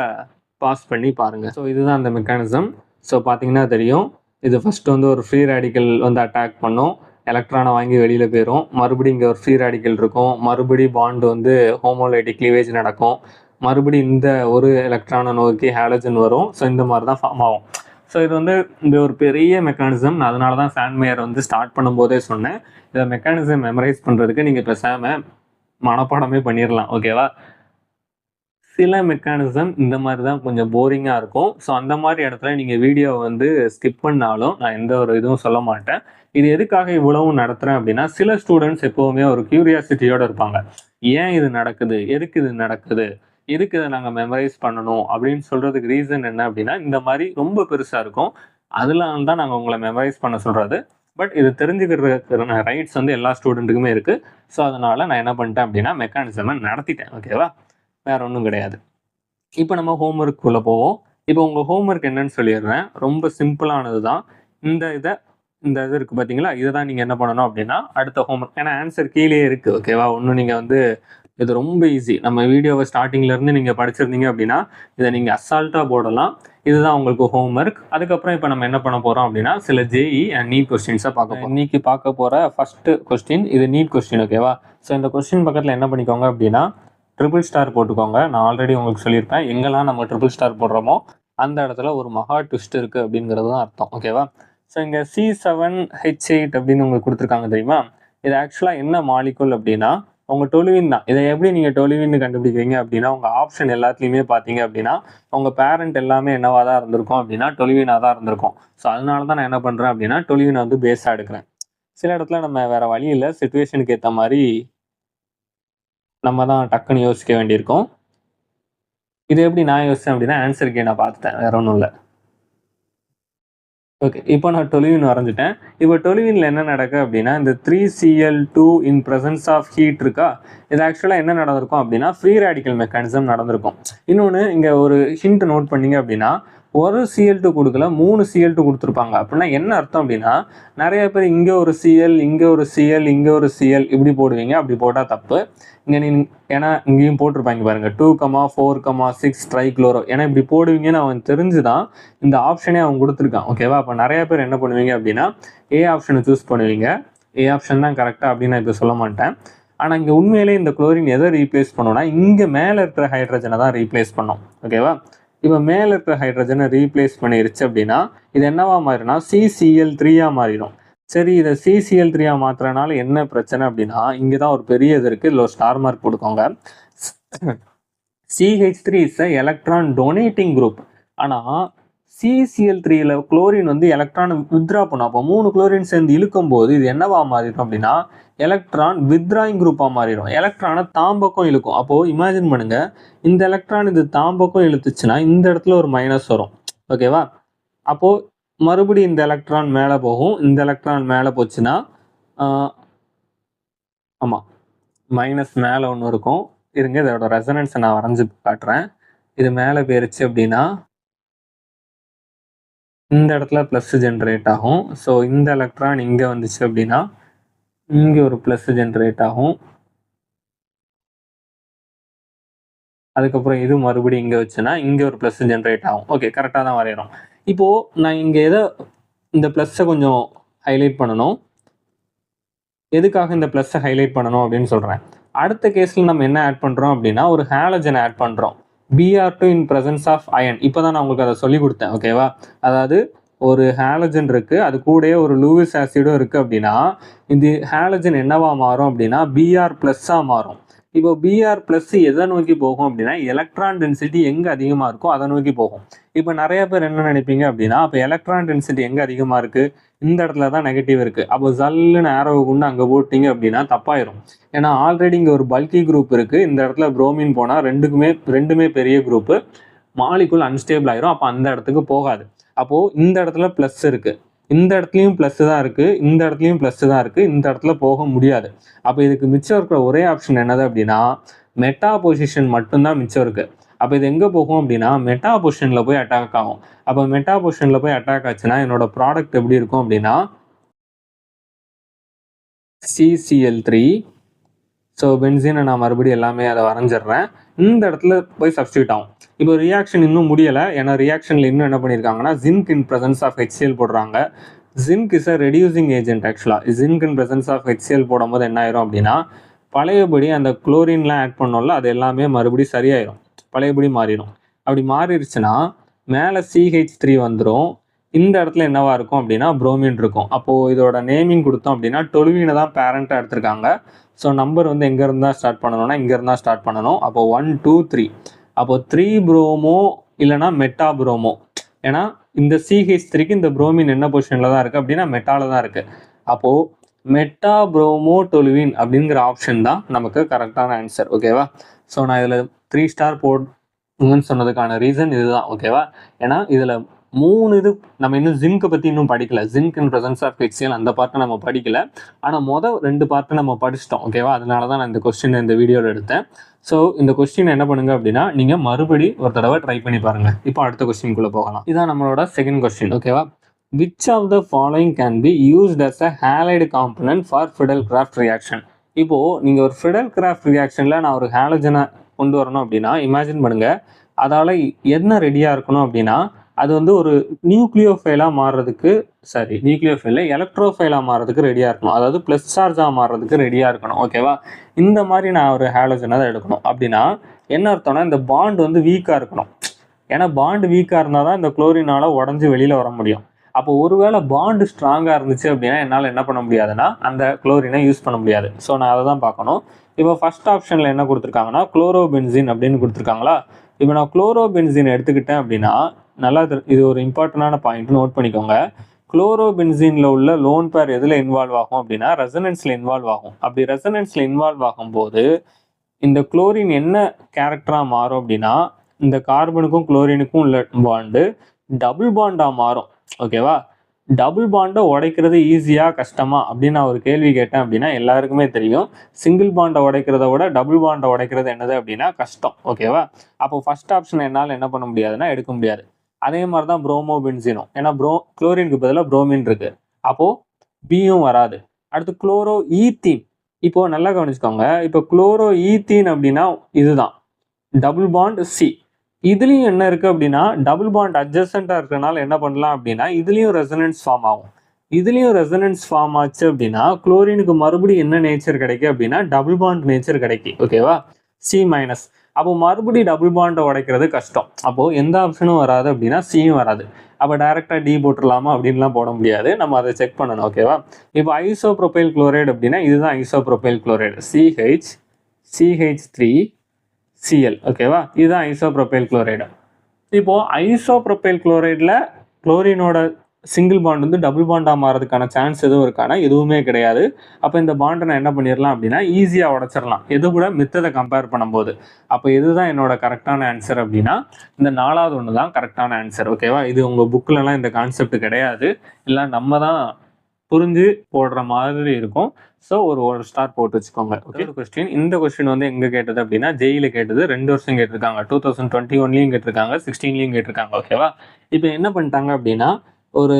பாஸ் பண்ணி பாருங்கள். ஸோ இதுதான் அந்த மெக்கானிசம். ஸோ பார்த்தீங்கன்னா தெரியும். இது ஃபஸ்ட்டு வந்து ஒரு ஃப்ரீ ரேடிக்கல் வந்து அட்டாக் பண்ணும். எலக்ட்ரானை வாங்கி வெளியில் போயிடும். மறுபடியும் இங்கே ஒரு ஃப்ரீ ரேடிக்கல் இருக்கும். மறுபடியும் பாண்டு வந்து ஹோமோலைட்டிக் கிளீவேஜ் நடக்கும். மறுபடியும் இந்த ஒரு எலக்ட்ரானை நோக்கி ஹாலஜன் வரும். ஸோ இந்த மாதிரி தான் ஃபார்ம் ஆகும். ஸோ இது வந்து இந்த ஒரு பெரிய மெக்கானிசம். அதனால தான் சாண்ட்மேயர் வந்து ஸ்டார்ட் பண்ணும்போதே சொன்னேன். இதை மெக்கானிசம் மெமரைஸ் பண்ணுறதுக்கு நீங்கள் பேசாமல் மனப்பாடமே பண்ணிடலாம். ஓகேவா? சில மெக்கானிசம் இந்த மாதிரி தான் கொஞ்சம் போரிங்காக இருக்கும். ஸோ அந்த மாதிரி இடத்துல நீங்கள் வீடியோவை வந்து ஸ்கிப் பண்ணாலும் நான் எந்த ஒரு இதுவும் சொல்ல மாட்டேன். இது எதுக்காக இவ்வளவும் நடத்துகிறேன் அப்படின்னா சில ஸ்டூடெண்ட்ஸ் எப்போவுமே ஒரு க்யூரியாசிட்டியோடு இருப்பாங்க. ஏன் இது நடக்குது? எதுக்கு இது நடக்குது? எதுக்கு இதை நாங்கள் மெமரைஸ் பண்ணணும் அப்படின்னு சொல்கிறதுக்கு ரீசன் என்ன அப்படின்னா இந்த மாதிரி ரொம்ப பெருசாக இருக்கும். அதனால தான் நாங்கள் உங்களை மெமரைஸ் பண்ண சொல்கிறது. பட் இது தெரிஞ்சுக்கிற ரைட்ஸ் வந்து எல்லா ஸ்டூடெண்ட்டுக்குமே இருக்குது. ஸோ அதனால் நான் என்ன பண்ணிட்டேன் அப்படின்னா மெக்கானிசமை நடத்திட்டேன். ஓகேவா? வேறு ஒன்றும் கிடையாது. இப்போ நம்ம ஹோம்ஒர்க்குள்ளே போவோம். இப்போ உங்கள் ஹோம்ஒர்க் என்னன்னு சொல்லிடுறேன். ரொம்ப சிம்பிளானது தான். இந்த இது இருக்குது பார்த்தீங்களா? இதை தான் நீங்கள் என்ன பண்ணணும் அப்படின்னா அடுத்த ஹோம்ஒர்க். ஏன்னா ஆன்சர் கீழே இருக்குது. ஓகேவா? ஒன்றும் நீங்கள் வந்து இது ரொம்ப ஈஸி. நம்ம வீடியோவை ஸ்டார்டிங்லேருந்து நீங்கள் படிச்சிருந்தீங்க அப்படின்னா இதை நீங்கள் அசால்ட்டாக போடலாம். இதுதான் உங்களுக்கு ஹோம்ஒர்க். அதுக்கப்புறம் இப்போ நம்ம என்ன பண்ண போகிறோம் அப்படின்னா சில JEE அண்ட் நீட் கொஸ்டின்ஸை பார்க்க போகிறோம். இன்னைக்கு பார்க்க போகிற ஃபஸ்ட்டு கொஸ்டின் இது நீட் கொஸ்டின். ஓகேவா? ஸோ இந்த கொஸ்டின் பக்கத்தில் என்ன பண்ணிக்கோங்க அப்படின்னா ட்ரிபிள் ஸ்டார் போட்டுக்கோங்க. நான் ஆல்ரெடி உங்களுக்கு சொல்லியிருப்பேன். எங்கெல்லாம் நம்ம ட்ரிபிள் ஸ்டார் போடுறோமோ அந்த இடத்துல ஒரு மகா ட்விஸ்ட் இருக்குது அப்படிங்கிறது தான் அர்த்தம். ஓகேவா? ஸோ இங்கே C7H8 அப்படின்னு உங்களுக்கு கொடுத்துருக்காங்க தெரியுமா? இது ஆக்சுவலாக என்ன மாலிகுல் அப்படின்னா உங்கள் டொலுவின் தான். இதை எப்படி நீங்கள் டொலுவின்னு கண்டுபிடிக்கிறீங்க அப்படின்னா உங்கள் ஆப்ஷன் எல்லாத்துலேயுமே பார்த்தீங்க அப்படின்னா உங்கள் பேரண்ட் எல்லாமே என்னவாக தான் இருந்திருக்கும் அப்படின்னா டொலுவினாக தான் இருந்திருக்கும். ஸோ அதனால தான் நான் என்ன பண்ணுறேன் அப்படின்னா டொலுவினை வந்து பேஸாக எடுக்கிறேன். சில இடத்துல நம்ம வேறு வழி இல்லை, சிச்சுவேஷனுக்கு ஏற்ற மாதிரி நம்ம தான் டக்குன்னு யோசிக்க வேண்டியிருக்கும். இது எப்படி நான் யோசித்தேன் அப்படின்னா ஆன்சருக்கே நான் பார்த்துட்டேன், வேற ஒன்றும் இல்லை. ஓகே, இப்போ நான் டொலுவின் வரைஞ்சிட்டேன். இப்போ டொலுவினில் என்ன நடக்குது அப்படின்னா இந்த 3Cl2 in presence of heat இருக்கா, இது ஆக்சுவலாக என்ன நடந்திருக்கும் அப்படின்னா ஃப்ரீ ரேடிக்கல் மெக்கானிசம் நடந்திருக்கும். இன்னொன்று இங்கே ஒரு ஹிண்ட் நோட் பண்ணிங்க அப்படின்னா ஒரு Cl2 கொடுக்கல 3 Cl2 கொடுத்துருப்பாங்க. அப்படின்னா என்ன அர்த்தம் அப்படின்னா நிறைய பேர் இங்கே ஒரு Cl இங்கே ஒரு Cl இங்கே ஒரு Cl இப்படி போடுவீங்க. அப்படி போட்டால் தப்பு. இங்கே ஏன்னா இங்கேயும் போட்டிருப்பாங்க பாருங்கள் 2,4,6 ட்ரைக்ளோரோ. ஏன்னா இப்படி போடுவீங்கன்னு அவன் தெரிஞ்சு தான் இந்த ஆப்ஷனே அவன் கொடுத்துருக்கான். ஓகேவா? அப்போ நிறைய பேர் என்ன பண்ணுவீங்க அப்படின்னா ஏ ஆப்ஷனை சூஸ் பண்ணுவீங்க. ஏ ஆப்ஷன் தான் கரெக்டாக அப்படின்னு நான் இப்போ சொல்ல மாட்டேன். ஆனால் இங்கே உண்மையிலே இந்த குளோரின் எதை ரீப்ளேஸ் பண்ணோன்னா இங்கே மேலே இருக்கிற ஹைட்ரஜனை தான் ரீப்ளேஸ் பண்ணோம். ஓகேவா? இப்போ மேலே இருக்கிற ஹைட்ரஜனை ரீப்ளேஸ் பண்ணிருச்சு அப்படின்னா இது என்னவா மாறினா CCl3 மாறிடும். சரி, இதை CCl3 மாற்றுறதுனால என்ன பிரச்சனை அப்படின்னா இங்கே தான் ஒரு பெரிய இது இருக்குது. இதில் ஒரு ஸ்டார் மார்க் போட்டுக்கோங்க. CH3 is a electron donating group. ஆனால் CCl3ல குளோரின் வந்து எலக்ட்ரான் வித்ரா பண்ணும். அப்போ 3 குளோரின் சேர்ந்து இழுக்கும் போது இது என்னவா மாறிடும் அப்படின்னா எலக்ட்ரான் வித்ராயிங் குரூப்பாக மாறிடும். எலக்ட்ரானை தாம்பக்கம் இழுக்கும். அப்போது இமேஜின் பண்ணுங்க, இந்த எலக்ட்ரான் இது தாம்பக்கம் இழுத்துச்சுன்னா இந்த இடத்துல ஒரு மைனஸ் வரும். ஓகேவா? அப்போது மறுபடியும் இந்த எலக்ட்ரான் மேலே போகும். இந்த எலக்ட்ரான் மேலே போச்சுன்னா ஆமாம் மைனஸ் மேலே ஒன்று இருக்கும். இருங்க, இதோட ரெசனன்ஸை நான் வரைஞ்சி காட்டுறேன். இது மேலே போயிருச்சு அப்படின்னா இந்த இடத்துல ப்ளஸ் ஜென்ரேட் ஆகும். ஸோ இந்த எலக்ட்ரான் இங்கே வந்துச்சு அப்படின்னா இங்கே ஒரு ப்ளஸ் ஜென்ரேட் ஆகும். அதுக்கப்புறம் இது மறுபடியும் இங்கே வச்சுன்னா இங்கே ஒரு ப்ளஸ் ஜென்ரேட் ஆகும். ஓகே, கரெக்டாக தான் வரைகிறோம். இப்போது நான் இங்கே எதை இந்த ப்ளஸ்ஸை கொஞ்சம் ஹைலைட் பண்ணணும். எதுக்காக இந்த ப்ளஸ்ஸை ஹைலைட் பண்ணணும் அப்படின்னு சொல்கிறேன். அடுத்த கேஸில் நம்ம என்ன ஆட் பண்ணுறோம் அப்படின்னா ஒரு ஹேலஜன் ஆட் பண்ணுறோம். Br2 in presence of iron. இப்போ தான் நான் உங்களுக்கு அதை சொல்லி கொடுத்தேன். ஓகேவா? அதாவது ஒரு ஹேலஜன் இருக்குது, அது கூடயே ஒரு லூயிஸ் ஆசிடும் இருக்குது அப்படின்னா இந்த ஹேலஜன் என்னவா மாறும் அப்படின்னா Br+ மாறும். இப்போ Br+ எதை நோக்கி போகும் அப்படின்னா எலக்ட்ரான் டென்சிட்டி எங்கே அதிகமாக இருக்கோ அதை நோக்கி போகும். இப்போ நிறைய பேர் என்ன நினைப்பீங்க அப்படின்னா அப்போ எலக்ட்ரான் டென்சிட்டி எங்கே அதிகமாக இருக்குது, இந்த இடத்துல தான் நெகட்டிவ் இருக்குது, அப்போ ஜல்லுன்னு ஆரோவை கொண்டு அங்கே போட்டிங்க அப்படின்னா தப்பாயிரும். ஏன்னா ஆல்ரெடி இங்கே ஒரு பல்கி குரூப் இருக்குது, இந்த இடத்துல புரோமின் போனால் ரெண்டுமே பெரிய குரூப்பு, மாலிகுல் அன்ஸ்டேபிள் ஆயிரும். அப்போ அந்த இடத்துக்கு போகாது. அப்போது இந்த இடத்துல ப்ளஸ் இருக்குது, இந்த இடத்துலையும் ப்ளஸ் தான் இருக்குது, இந்த இடத்துலையும் ப்ளஸ் தான் இருக்குது, இந்த இடத்துல போக முடியாது. அப்போ இதுக்கு மிச்சம் இருக்கிற ஒரே ஆப்ஷன் என்னது அப்படின்னா மெட்டா பொசிஷன் மட்டும்தான் மிச்சம் இருக்குது. அப்போ இது எங்கே போகும் அப்படின்னா மெட்டா பொசிஷனில் போய் அட்டாக் ஆகும். அப்போ மெட்டா பொசிஷனில் போய் அட்டாக் ஆச்சுன்னா என்னோட ப்ராடக்ட் எப்படி இருக்கும் அப்படின்னா CCl3. ஸோ பென்சீனை நான் மறுபடியும் எல்லாமே அதை வரைஞ்சிட்றேன். இந்த இடத்துல போய் சப்ஸ்டியூட் ஆகும். இப்போ ரியாக்ஷன் இன்னும் முடியலை, ஏன்னா ரியாக்ஷனில் இன்னும் என்ன பண்ணியிருக்காங்கன்னா zinc in presence of HCl போடுறாங்க. Zinc is a reducing agent. ஆக்சுவலாக zinc in presence of HCl போடும்போது என்ன ஆயிரும் அப்படின்னா பழையபடி அந்த குளோரின்லாம் ஆட் பண்ணோம்ல அது எல்லாமே மறுபடியும் சரியாயிரும், பழையபடி மாறிடும். அப்படி மாறிடுச்சுன்னா மேலே CH3 வந்துடும். இந்த இடத்துல என்னவா இருக்கும் அப்படின்னா புரோமின் இருக்கும். அப்போது இதோட நேமிங் கொடுத்தோம் அப்படின்னா டொலுவீனை தான் பேரண்ட்டாக எடுத்திருக்காங்க. ஸோ நம்பர் வந்து எங்கேருந்து தான் ஸ்டார்ட் பண்ணணும்னா இங்கேருந்து தான் ஸ்டார்ட் பண்ணணும். அப்போது 1 2 3. அப்போது 3 புரோமோ இல்லைனா மெட்டா புரோமோ. ஏன்னா இந்த CH3க்கு இந்த புரோமின் என்ன பொசிஷனில் தான் இருக்குது அப்படின்னா மெட்டாவில் தான் இருக்குது. அப்போது மெட்டா புரோமோ டொலுவின் அப்படிங்கிற ஆப்ஷன் தான் நமக்கு கரெக்டான ஆன்சர். ஓகேவா? ஸோ நான் இதில் 3 ஸ்டார் போடுங்கன்னு சொன்னதுக்கான ரீசன் இதுதான். ஓகேவா? ஏன்னா இதில் 3 இது நம்ம இன்னும் ஜிங்கை பற்றி இன்னும் படிக்கல. Zinc in presence of HCl அந்த பார்ட்டை நம்ம படிக்கல. ஆனால் மொதல் 2 பார்ட்டை நம்ம படிச்சிட்டோம். ஓகேவா? அதனால தான் நான் இந்த கொஸ்டின் இந்த வீடியோவில் எடுத்தேன். ஸோ இந்த கொஸ்டின் என்ன பண்ணுங்க அப்படின்னா நீங்கள் மறுபடி ஒரு தடவை ட்ரை பண்ணி பாருங்கள். இப்போ அடுத்த கொஸ்டின்குள்ளே போகலாம். இதான் நம்மளோட செகண்ட் கொஸ்டின். ஓகேவா? Which of the following can be used as a halide component for Friedel-Crafts reaction? இப்போது நீங்கள் ஒரு Friedel-Crafts reactionல நான் ஒரு ஹேலஜனை கொண்டு வரணும் அப்படின்னா இமேஜின் பண்ணுங்கள், அதால் என்ன ரெடியாக இருக்கணும் அப்படின்னா அது வந்து ஒரு நியூக்ளியோஃபைலாக மாறுறதுக்கு நியூக்ளியோஃபைலில் எலக்ட்ரோஃபைலாக மாறுறதுக்கு ரெடியாக இருக்கணும். அதாவது ப்ளஸ் சார்ஜாக மாறுறதுக்கு ரெடியாக இருக்கணும். ஓகேவா? இந்த மாதிரி நான் ஒரு ஹேலஜனை தான் எடுக்கணும். அப்படின்னா என்ன அர்த்தம்னா இந்த பாண்ட் வந்து வீக்காக இருக்கணும். ஏன்னா பாண்டு வீக்காக இருந்தால் தான் இந்த குளோரினால் உடஞ்சி வெளியில் வர முடியும். அப்போ ஒருவேளை பாண்டு ஸ்ட்ராங்காக இருந்துச்சு அப்படின்னா என்னால் என்ன பண்ண முடியாதுன்னா அந்த குளோரினை யூஸ் பண்ண முடியாது. ஸோ நான் அதை தான் பார்க்கணும். இப்போ ஃபஸ்ட் ஆப்ஷனில் என்ன கொடுத்துருக்காங்கன்னா குளோரோபென்சீன் அப்படின்னு கொடுத்துருக்காங்களா. இப்போ நான் குளோரோபென்சீன் எடுத்துக்கிட்டேன் அப்படின்னா நல்லா இது ஒரு இம்பார்ட்டண்டான பாயிண்ட் நோட் பண்ணிக்கோங்க. குளோரோபென்சீனில் உள்ள லோன் பேர் எதில் இன்வால்வ் ஆகும் அப்படின்னா ரெசனன்ஸில் இன்வால்வ் ஆகும். அப்படி ரெசனன்ஸில் இன்வால்வ் ஆகும்போது இந்த குளோரின் என்ன கேரக்டராக மாறும் அப்படின்னா இந்த கார்பனுக்கும் குளோரினுக்கும் உள்ள பாண்டு டபுள் பாண்டாக மாறும். ஓகேவா? டபுள் பாண்டை உடைக்கிறது ஈஸியாக கஷ்டமா அப்படின்னு நான் ஒரு கேள்வி கேட்டேன் அப்படின்னா எல்லாருக்குமே தெரியும் சிங்கிள் பாண்டை உடைக்கிறத விட டபுள் பாண்டை உடைக்கிறது என்னது அப்படின்னா கஷ்டம். ஓகேவா? அப்போ ஃபர்ஸ்ட் ஆப்ஷன் என்னால் என்ன பண்ண முடியாதுன்னா எடுக்க முடியாது. அதே மாதிரி தான் புரோமோ பென்சீனும். ஏன்னா குளோரினுக்கு பதிலாக புரோமின் இருக்கு, அப்போது பியும் வராது. அடுத்து குளோரோ ஈத்தீன். இப்போது நல்லா கவனிச்சுக்கோங்க. இப்போ குளோரோ ஈத்தீன் அப்படின்னா இதுதான் டபுள் பாண்ட் C. இதுலேயும் என்ன இருக்குது அப்படின்னா டபுள் பாண்ட் அட்ஜசண்ட்டாக இருக்கிறனால என்ன பண்ணலாம் அப்படின்னா இதுலேயும் ரெசனன்ஸ் ஃபார்ம் ஆகும். இதுலேயும் ரெசனன்ஸ் ஃபார்ம் ஆச்சு அப்படின்னா குளோரினுக்கு மறுபடியும் என்ன நேச்சர் கிடைக்கும் அப்படின்னா டபுள் பாண்ட் நேச்சர் கிடைக்கும். ஓகேவா? C-. அப்போ மறுபடியும் டபுள் பாண்டை உடைக்கிறது கஷ்டம். அப்போது எந்த ஆப்ஷனும் வராது அப்படின்னா சியும் வராது. அப்போ டைரெக்டாக D போட்டுடலாமா அப்படின்லாம் போட முடியாது, நம்ம அதை செக் பண்ணணும். ஓகேவா? இப்போ ஐசோப்ரோபைல் குளோரைடு அப்படின்னா இதுதான் ஐசோப்ரோபைல் குளோரைடு CH3Cl. ஓகேவா? இதுதான் ஐசோப்ரோபைல் குளோரைடு. இப்போது ஐசோப்ரோபைல் குளோரைடில் குளோரினோட சிங்கிள் பாண்ட் வந்து டபுள் பாண்டாக மாறதுக்கான சான்ஸ் எதுவும் இருக்கானா எதுவுமே கிடையாது. அப்போ இந்த பாண்டை நான் என்ன பண்ணிடலாம் அப்படின்னா ஈஸியாக உடச்சிடலாம் எது கூட மித்ததை கம்பேர் பண்ணும்போது. அப்போ இதுதான் என்னோட கரெக்டான ஆன்சர் அப்படின்னா இந்த 4வது ஒன்று தான் கரெக்டான ஆன்சர். ஓகேவா? இது உங்கள் புக்கிலலாம் இந்த கான்செப்ட் கிடையாது, இல்லை நம்ம தான் புரிஞ்சு போடுற மாதிரி இருக்கும். ஸோ ஒரு ஸ்டார் போட்டு வச்சுக்கோங்க. ஓகே. கொஸ்டின், இந்த கொஸ்டின் வந்து எங்க கேட்டது அப்படின்னா ஜெயில கேட்டது. 2 வருஷம் கேட்டிருக்காங்க. 2021லயும் கேட்டிருக்காங்க, 16லயும் கேட்டிருக்காங்க. ஓகேவா? இப்போ என்ன பண்ணிட்டாங்க அப்படின்னா ஒரு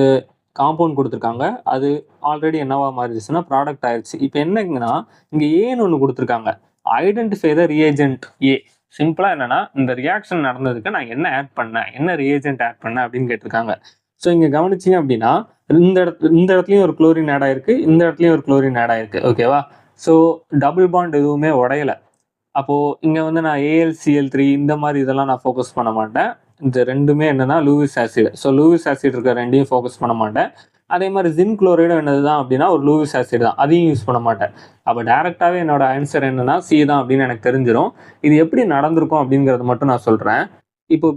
காம்பவுண்ட் கொடுத்துருக்காங்க. அது ஆல்ரெடி என்னவா மாறிடுச்சுன்னா ப்ராடக்ட் ஆயிடுச்சு. இப்போ என்னங்கன்னா இங்க ஏன்னு ஒன்று கொடுத்துருக்காங்க. ஐடென்டிஃபை த ரியேஜென்ட் ஏ. சிம்பிளா என்னன்னா இந்த ரியாக்ஷன் நடந்ததுக்கு நான் என்ன ஆட் பண்ணேன், என்ன ரியேஜென்ட் ஆட் பண்ணேன் அப்படின்னு கேட்டிருக்காங்க. ஸோ இங்க கவனிச்சிங்க அப்படின்னா இந்த இடத்துலையும் ஒரு குளோரின் ஆட் ஆயிருக்கு, இந்த இடத்துலையும் ஒரு குளோரின் ஆட் ஆயிருக்கு. ஓகேவா? ஸோ டபுள் பாண்ட் எதுவுமே உடையல. அப்போ இங்க வந்து நான் AlCl3 இந்த மாதிரி இதெல்லாம் நான் ஃபோக்கஸ் பண்ண மாட்டேன். இந்த ரெண்டுமே என்னன்னா Lewis acid. So Lewis acid இருக்க ரெண்டையும் ஃபோக்கஸ் பண்ண மாட்டேன். அதே மாதிரி ஜிங்க் குளோரைடு என்னதுதான் அப்படின்னா ஒரு லூயிஸ் ஆசிட் தான், அதையும் யூஸ் பண்ண மாட்டேன். அப்போ டேரெக்டாகவே என்னோட ஆன்சர் என்னன்னா சி தான் அப்படின்னு எனக்கு தெரிஞ்சிடும். இது எப்படி நடந்திருக்கும் அப்படிங்கிறது மட்டும் நான் சொல்கிறேன். இப்போ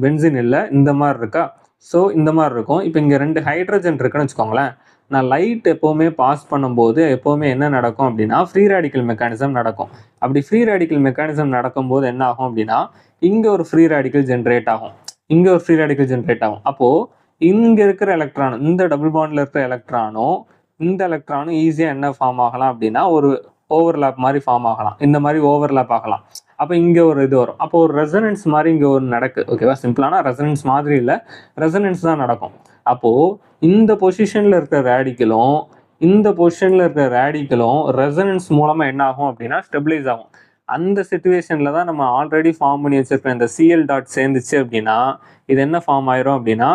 பென்சின் இல்லை, இந்த மாதிரி இருக்கா? ஸோ இந்த மாதிரி இருக்கும். இப்போ இங்கே 2 ஹைட்ரஜன் இருக்குன்னு வச்சுக்கோங்களேன். நான் லைட் எப்போவுமே பாஸ் பண்ணும்போது எப்போவுமே என்ன நடக்கும் அப்படின்னா ஃப்ரீ ரேடிக்கல் மெக்கானிசம் நடக்கும். அப்படி ஃப்ரீ ரேடிக்கல் மெக்கானிசம் நடக்கும்போது என்ன ஆகும் அப்படின்னா இங்கே ஒரு ஃப்ரீ ரேடிக்கல் ஜென்ரேட் ஆகும், இங்கே ஒரு ஃப்ரீ ரேடிக்கல் ஜென்ரேட் ஆகும். அப்போது இங்கே இருக்கிற எலக்ட்ரான், இந்த டபுள் பாண்டில் இருக்கிற எலக்ட்ரானும் இந்த எலக்ட்ரானும் ஈஸியாக என்ன ஃபார்ம் ஆகலாம் அப்படின்னா ஒரு ஓவர்லேப் மாதிரி ஃபார்ம் ஆகலாம். இந்த மாதிரி ஓவர்லேப் ஆகலாம். அப்போ இங்கே ஒரு இது வரும். அப்போ ஒரு ரெசனன்ஸ் மாதிரி இங்கே ஒரு நடக்கு. ஓகேவா? சிம்பிளான ரெசனன்ஸ் மாதிரி இல்லை, ரெசனன்ஸ் தான் நடக்கும். அப்போது இந்த பொசிஷனில் இருக்கிற ரேடிக்கலும் இந்த பொசிஷனில் இருக்கிற ரேடிக்கலும் ரெசனன்ஸ் மூலமாக என்ன ஆகும் அப்படின்னா ஸ்டெபிளைஸ் ஆகும். அந்த சிச்சுவேஷனில் தான் நம்ம ஆல்ரெடி ஃபார்ம் பண்ணி வச்சிருக்க இந்த Cl டாட் சேர்ந்துச்சு அப்படின்னா இது என்ன ஃபார்ம் ஆயிரும் அப்படின்னா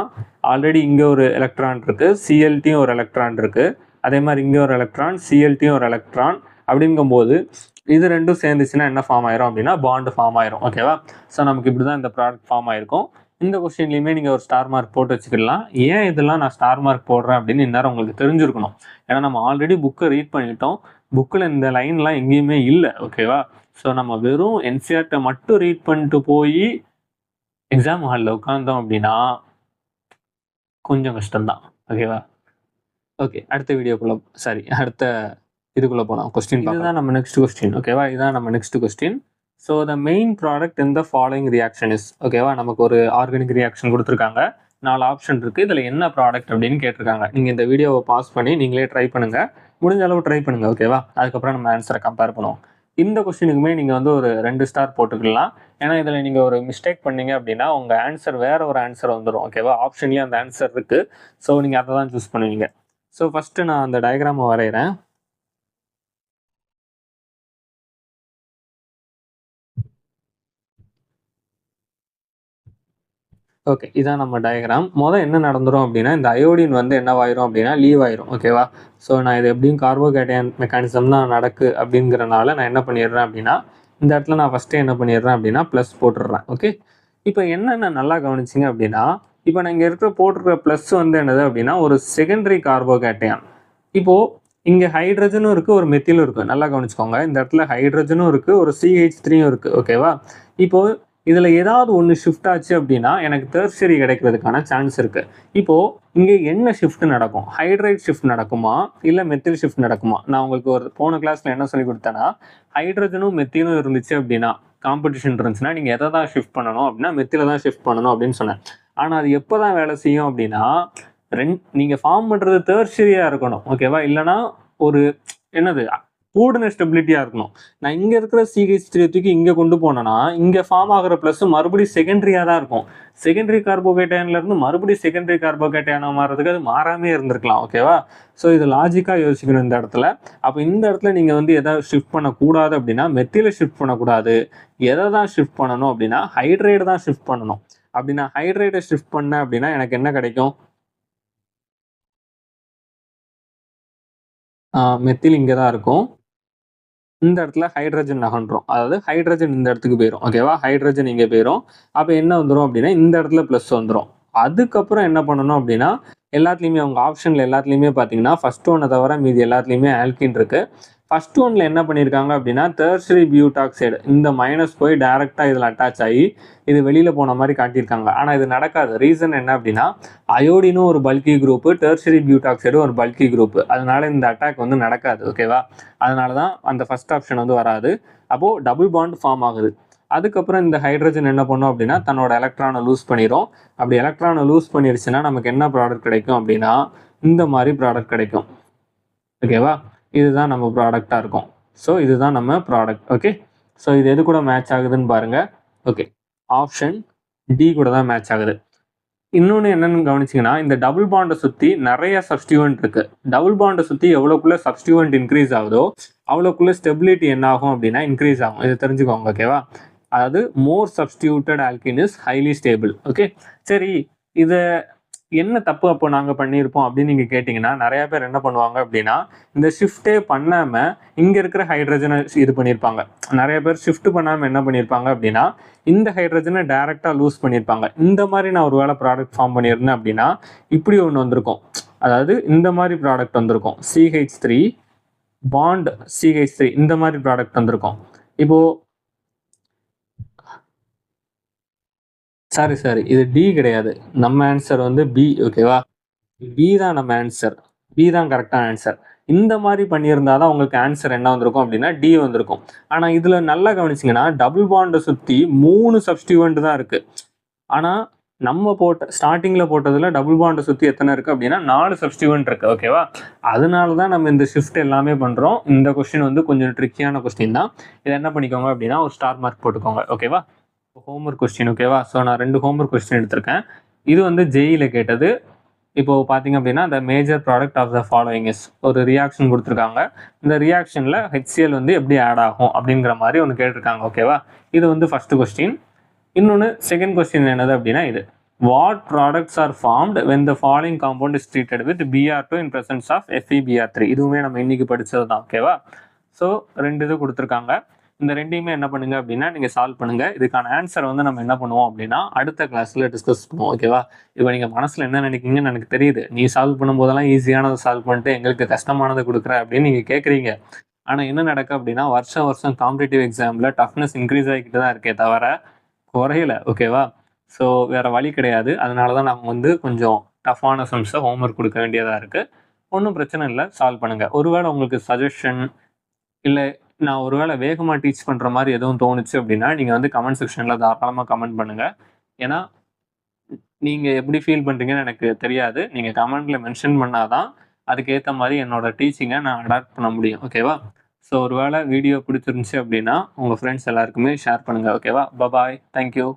ஆல்ரெடி இங்கே ஒரு எலக்ட்ரான் இருக்குது, Cl-ட்டையும் ஒரு எலக்ட்ரான் இருக்குது, அதே மாதிரி இங்கே ஒரு எலக்ட்ரான், Cl-ட்டையும் ஒரு எலக்ட்ரான். அப்படிங்கும்போது இது ரெண்டும் சேர்ந்துச்சுன்னா என்ன ஃபார்ம் ஆயிரும் அப்படின்னா பாண்டு ஃபார்ம் ஆயிரும். ஓகேவா? ஸோ நமக்கு இப்படி தான் இந்த ப்ராடக்ட் ஃபார்ம் ஆயிருக்கும். இந்த கொஸ்டின்லையுமே நீங்கள் ஒரு ஸ்டார் மார்க் போட்டு வச்சுக்கலாம். ஏன் இதெல்லாம் நான் ஸ்டார் மார்க் போடுறேன் அப்படின்னு இந்நேரம் உங்களுக்கு தெரிஞ்சிருக்கணும். ஏன்னா நம்ம ஆல்ரெடி புக்கை ரீட் பண்ணிட்டோம். புக்கில் இந்த லைன்லாம் எங்கேயுமே இல்லை. ஓகேவா? ஸோ நம்ம வெறும் என்சிஆர்ட்டை மட்டும் ரீட் பண்ணிட்டு போய் எக்ஸாம் ஹாலில் உட்காந்தோம் அப்படின்னா கொஞ்சம் கஷ்டம்தான். ஓகேவா? ஓகே, அடுத்த இதுக்குள்ளே போகலாம். கொஸ்டின் இதுதான் நம்ம நெக்ஸ்ட் கொஸ்டின். ஓகேவா? இதுதான் நம்ம next question. So the main product இந்த ஃபாலோயிங் ரியாக்ஷன் இஸ். ஓகேவா? நமக்கு ஒரு ஆர்கானிக் ரியாக்ஷன் கொடுத்துருக்காங்க, 4 ஆப்ஷன் இருக்குது. இதில் என்ன ப்ராடக்ட் அப்படின்னு கேட்டிருக்காங்க. நீங்கள் இந்த வீடியோவை பாஸ் பண்ணி நீங்களே ட்ரை பண்ணுங்கள், முடிஞ்ச அளவு ட்ரை பண்ணுங்கள். ஓகேவா? அதுக்கப்புறம் நம்ம ஆன்சரை கம்பேர் பண்ணுவோம். இந்த கொஸ்டினுக்குமே நீங்கள் வந்து ஒரு 2 ஸ்டார் போட்டுக்கலாம். ஏன்னா இதில் நீங்கள் ஒரு மிஸ்டேக் பண்ணீங்க அப்படின்னா உங்கள் ஆன்சர் வேறு ஒரு ஆன்சர் வந்துடும். ஓகேவா? ஆப்ஷன்லேயே அந்த ஆன்சர் இருக்குது. ஸோ நீங்கள் அதை தான் சூஸ் பண்ணுவீங்க. ஸோ ஃபஸ்ட்டு நான் அந்த டயக்ராமை வரைகிறேன். ஓகே, இதான் நம்ம டயக்ராம். என்ன நடந்துடும் அப்படின்னா இந்த அயோடின் வந்து என்னவாயிரும் அப்படின்னா லீவ் ஆயிரும். ஓகேவா? ஸோ நான் இது எப்படியும் கார்போகேட்டையான் மெக்கானிசம் தான் நடக்கு அப்படிங்கிறனால நான் என்ன பண்ணிடுறேன் அப்படின்னா இந்த இடத்துல நான் ஃபஸ்ட்டே என்ன பண்ணிடுறேன் அப்படின்னா ப்ளஸ் போட்டுடுறேன். ஓகே, இப்போ என்னென்ன நல்லா கவனிச்சிங்க அப்படின்னா இப்போ நான் இங்கே போட்டிருக்கிற ப்ளஸ் வந்து என்னது அப்படின்னா ஒரு செகண்டரி கார்போகேட்டையான். இப்போது இங்கே ஹைட்ரஜனும் இருக்குது, ஒரு மெத்திலும் இருக்குது. நல்லா கவனிச்சுக்கோங்க. இந்த இடத்துல ஹைட்ரஜனும் இருக்குது, ஒரு CH3யும் இருக்குது. ஓகேவா? இப்போது இதில் ஏதாவது ஒன்று ஷிஃப்ட் ஆச்சு அப்படின்னா எனக்கு டெர்ஷரி கிடைக்கிறதுக்கான சான்ஸ் இருக்குது. இப்போது இங்கே என்ன ஷிஃப்ட் நடக்கும்? ஹைட்ரைட் ஷிஃப்ட் நடக்குமா இல்லை மெத்தில் ஷிஃப்ட் நடக்குமா? நான் உங்களுக்கு ஒரு போன கிளாஸில் என்ன சொல்லி கொடுத்தேன்னா ஹைட்ரஜனும் மெத்திலும் இருந்துச்சு அப்படின்னா காம்படிஷன் இருந்துச்சுன்னா நீங்கள் எதை தான் ஷிஃப்ட் பண்ணணும் அப்படின்னா மெத்தில தான் ஷிஃப்ட் பண்ணணும் அப்படின்னு சொன்னேன். ஆனால் அது எப்போ தான் வேலை செய்யும் அப்படின்னா நீங்கள் ஃபார்ம் பண்ணுறது டெர்ஷரியாக இருக்கணும். ஓகேவா? இல்லைனா ஒரு என்னது கூடின ஸ்டெபிலிட்டியாக இருக்கணும். நான் இங்கே இருக்கிற CH3 தூக்கி இங்கே கொண்டு போனேன்னா இங்கே ஃபார்ம் ஆகிற ப்ளஸ் மறுபடியும் செகண்டரியாக தான் இருக்கும். செகண்டரி கார்போகேட்டையான்லேருந்து மறுபடியும் செகண்டரி கார்போகேட்டையானா மாறதுக்கு அது மாறாமே இருந்திருக்கலாம். ஓகேவா? ஸோ இது லாஜிக்காக யோசிக்கணும் இந்த இடத்துல. அப்போ இந்த இடத்துல நீங்கள் வந்து எதாவது ஷிஃப்ட் பண்ணக்கூடாது அப்படின்னா மெத்தில ஷிஃப்ட் பண்ணக்கூடாது. எதை தான் ஷிஃப்ட் பண்ணணும் அப்படின்னா ஹைட்ரேட் தான் ஷிஃப்ட் பண்ணணும். அப்படின்னா ஹைட்ரேட்டை ஷிஃப்ட் பண்ணேன் அப்படின்னா எனக்கு என்ன கிடைக்கும்? மெத்தில் இங்கே தான் இருக்கும். இந்த இடத்துல ஹைட்ரஜன் நகன்றோம். அதாவது ஹைட்ரஜன் இந்த இடத்துக்கு போயிடும். ஓகேவா? ஹைட்ரஜன் இங்கே போயிடும். அப்போ என்ன வந்துடும் அப்படின்னா இந்த இடத்துல ப்ளஸ் வந்துடும். அதுக்கப்புறம் என்ன பண்ணணும் அப்படின்னா எல்லாத்துலேயுமே அவங்க ஆப்ஷனில் எல்லாத்துலேயுமே பார்த்தீங்கன்னா ஃபர்ஸ்ட் ஒன்னை தவிர மீதி எல்லாத்துலேயுமே ஆல்கின் இருக்குது. ஃபர்ஸ்ட் ஒன்ல என்ன பண்ணியிருக்காங்க அப்படின்னா டெர்ஷரி பியூட்டாக்சைடு இந்த மைனஸ் போய் டைரெக்டாக இதில் அட்டாச் ஆகி இது வெளியில் போன மாதிரி காட்டியிருக்காங்க. ஆனால் இது நடக்காது. ரீசன் என்ன அப்படின்னா அயோடினும் ஒரு பல்கி குரூப்பு, டெர்ஷரி பியூட்டாக்சைடும் ஒரு பல்கி குரூப்பு. அதனால இந்த அட்டாக் வந்து நடக்காது. ஓகேவா? அதனால தான் அந்த ஃபர்ஸ்ட் ஆப்ஷன் வந்து வராது. அப்போது டபுள் பாண்ட் ஃபார்ம் ஆகுது. அதுக்கப்புறம் இந்த ஹைட்ரஜன் என்ன பண்ணும் அப்படின்னா தன்னோட எலக்ட்ரானை லூஸ் பண்ணிடும். அப்படி எலக்ட்ரானை லூஸ் பண்ணிருச்சுன்னா நமக்கு என்ன ப்ராடக்ட் கிடைக்கும் அப்படின்னா இந்த மாதிரி ப்ராடக்ட் கிடைக்கும். ஓகேவா? இதுதான் நம்ம ப்ராடக்டாக இருக்கும். ஸோ இதுதான் நம்ம ப்ராடக்ட். ஓகே, ஸோ இது எது கூட மேட்ச் ஆகுதுன்னு பாருங்கள். ஓகே, ஆப்ஷன் டி கூட தான் மேட்ச் ஆகுது. இன்னொன்று என்னன்னு கவனிச்சிங்கன்னா, இந்த டபுள் பாண்டை சுற்றி நிறைய சப்ஸ்டியூவன்ட் இருக்குது. டபுள் பாண்டை சுற்றி எவ்வளோக்குள்ளே சப்ஸ்டியூவன்ட் இன்க்ரீஸ் ஆகுதோ அவ்வளோக்குள்ளே ஸ்டெபிலிட்டி என்ன ஆகும் அப்படின்னா இன்க்ரீஸ் ஆகும். இதை தெரிஞ்சுக்கோங்க. ஓகேவா? அதாவது more substituted alkene is highly stable. Okay, சரி, இதை என்ன தப்பு அப்போ நாங்கள் பண்ணியிருப்போம் அப்படின்னு நீங்கள் கேட்டிங்கன்னா, நிறையா பேர் என்ன பண்ணுவாங்க அப்படின்னா, இந்த ஷிஃப்ட்டே பண்ணாமல் இங்கே இருக்கிற ஹைட்ரஜனை இது பண்ணியிருப்பாங்க. நிறைய பேர் ஷிஃப்ட் பண்ணாமல் என்ன பண்ணியிருப்பாங்க அப்படின்னா, இந்த ஹைட்ரஜனை டைரெக்டாக லூஸ் பண்ணியிருப்பாங்க. இந்த மாதிரி நான் ஒரு வேளை ப்ராடக்ட் ஃபார்ம் பண்ணியிருந்தேன் அப்படின்னா இப்படி ஒன்று வந்திருக்கும். அதாவது இந்த மாதிரி ப்ராடக்ட் வந்திருக்கும். CH3 பாண்ட் CH3 இந்த மாதிரி ப்ராடக்ட் வந்திருக்கும். இப்போது சாரி இது டி கிடையாது. நம்ம ஆன்சர் வந்து பி. ஓகேவா? பி தான் நம்ம ஆன்சர். பி தான் கரெக்டான ஆன்சர். இந்த மாதிரி பண்ணியிருந்தால் தான் உங்களுக்கு ஆன்சர் என்ன வந்திருக்கும் அப்படின்னா டி வந்திருக்கும். ஆனால் இதில் நல்லா கவனிச்சிங்கன்னா டபுள் பாண்டை சுற்றி 3 சப்ஸ்டியூவன்ட் தான் இருக்குது. ஆனால் நம்ம ஸ்டார்டிங்கில் போட்டதில் டபுள் பாண்டை சுற்றி எத்தனை இருக்குது அப்படின்னா 4 சப்ஸ்டியூவன்ட் இருக்குது. ஓகேவா? அதனால தான் நம்ம இந்த ஷிஃப்ட் எல்லாமே பண்ணுறோம். இந்த கொஸ்டின் வந்து கொஞ்சம் ட்ரிக்கியான கொஸ்டின் தான். இதை என்ன பண்ணிக்கோங்க அப்படின்னா ஒரு ஸ்டார் மார்க் போட்டுக்கோங்க. ஓகேவா? Homework question. ஓகேவா? ஸோ நான் 2 ஹோம்ஒர்க் கொஸ்டின் எடுத்திருக்கேன். இது வந்து ஜேஇல கேட்டது. இப்போது பார்த்தீங்க அப்படின்னா the major product of the following is ஒரு ரியாக்ஷன் கொடுத்துருக்காங்க. இந்த ரியாக்ஷனில் HCl வந்து எப்படி ஆட் ஆகும் அப்படிங்கிற மாதிரி ஒன்று கேட்டிருக்காங்க. ஓகேவா? இது வந்து ஃபஸ்ட்டு கொஸ்டின். இன்னொன்று செகண்ட் கொஸ்டின் என்னது அப்படின்னா இது what products are formed when the following compound is treated with Br2 in presence of FeBr3. இதுவுமே நம்ம இன்னைக்கு படித்தது தான். ஓகேவா? ஸோ 2 இது கொடுத்துருக்காங்க. இந்த ரெண்டையுமே என்ன பண்ணுங்க அப்படின்னா நீங்கள் சால்வ் பண்ணுங்க. இதுக்கான ஆன்சர் வந்து நம்ம என்ன பண்ணுவோம் அப்படின்னா அடுத்த கிளாஸில் டிஸ்கஸ் பண்ணுவோம். ஓகேவா? இப்போ நீங்கள் மனசில் என்ன நினைக்கிங்கன்னு எனக்கு தெரியுது. நீ சால்வ் பண்ணும்போதெல்லாம் ஈஸியானதை சால்வ் பண்ணிட்டு எங்களுக்கு கஷ்டமானதை கொடுக்குற அப்படின்னு நீங்கள் கேட்குறீங்க. ஆனால் என்ன நடக்கும் அப்படின்னா வருஷம் காம்படிட்டிவ் எக்ஸாமில் டஃப்னஸ் இன்க்ரீஸ் ஆகிக்கிட்டு தான் இருக்கே தவிர குறையல. ஓகேவா? ஸோ வேறு வழி கிடையாது. அதனால தான் நம்ம வந்து கொஞ்சம் டஃப்பான சம்ஸை ஹோம்ஒர்க் கொடுக்க வேண்டியதாக இருக்குது. ஒன்றும் பிரச்சனை இல்லை, சால்வ் பண்ணுங்கள். ஒருவேளை உங்களுக்கு சஜஷன் இல்லை நான் ஒருவேளை வேகமாக டீச் பண்ணுற மாதிரி எதுவும் தோணுச்சு அப்படின்னா நீங்கள் வந்து கமெண்ட் செக்ஷனில் தாராளமாக கமெண்ட் பண்ணுங்கள். ஏன்னா நீங்கள் எப்படி ஃபீல் பண்ணுறீங்கன்னு எனக்கு தெரியாது. நீங்கள் கமெண்ட்டில் மென்ஷன் பண்ணால் தான் அதுக்கேற்ற மாதிரி என்னோடய டீச்சிங்கை நான் அடாப்ட் பண்ண முடியும். ஓகேவா? ஸோ ஒருவேளை வீடியோ பிடிச்சிருந்துச்சி அப்படின்னா உங்கள் ஃப்ரெண்ட்ஸ் எல்லாருக்குமே ஷேர் பண்ணுங்கள். ஓகேவா? பாய், தேங்க்யூ.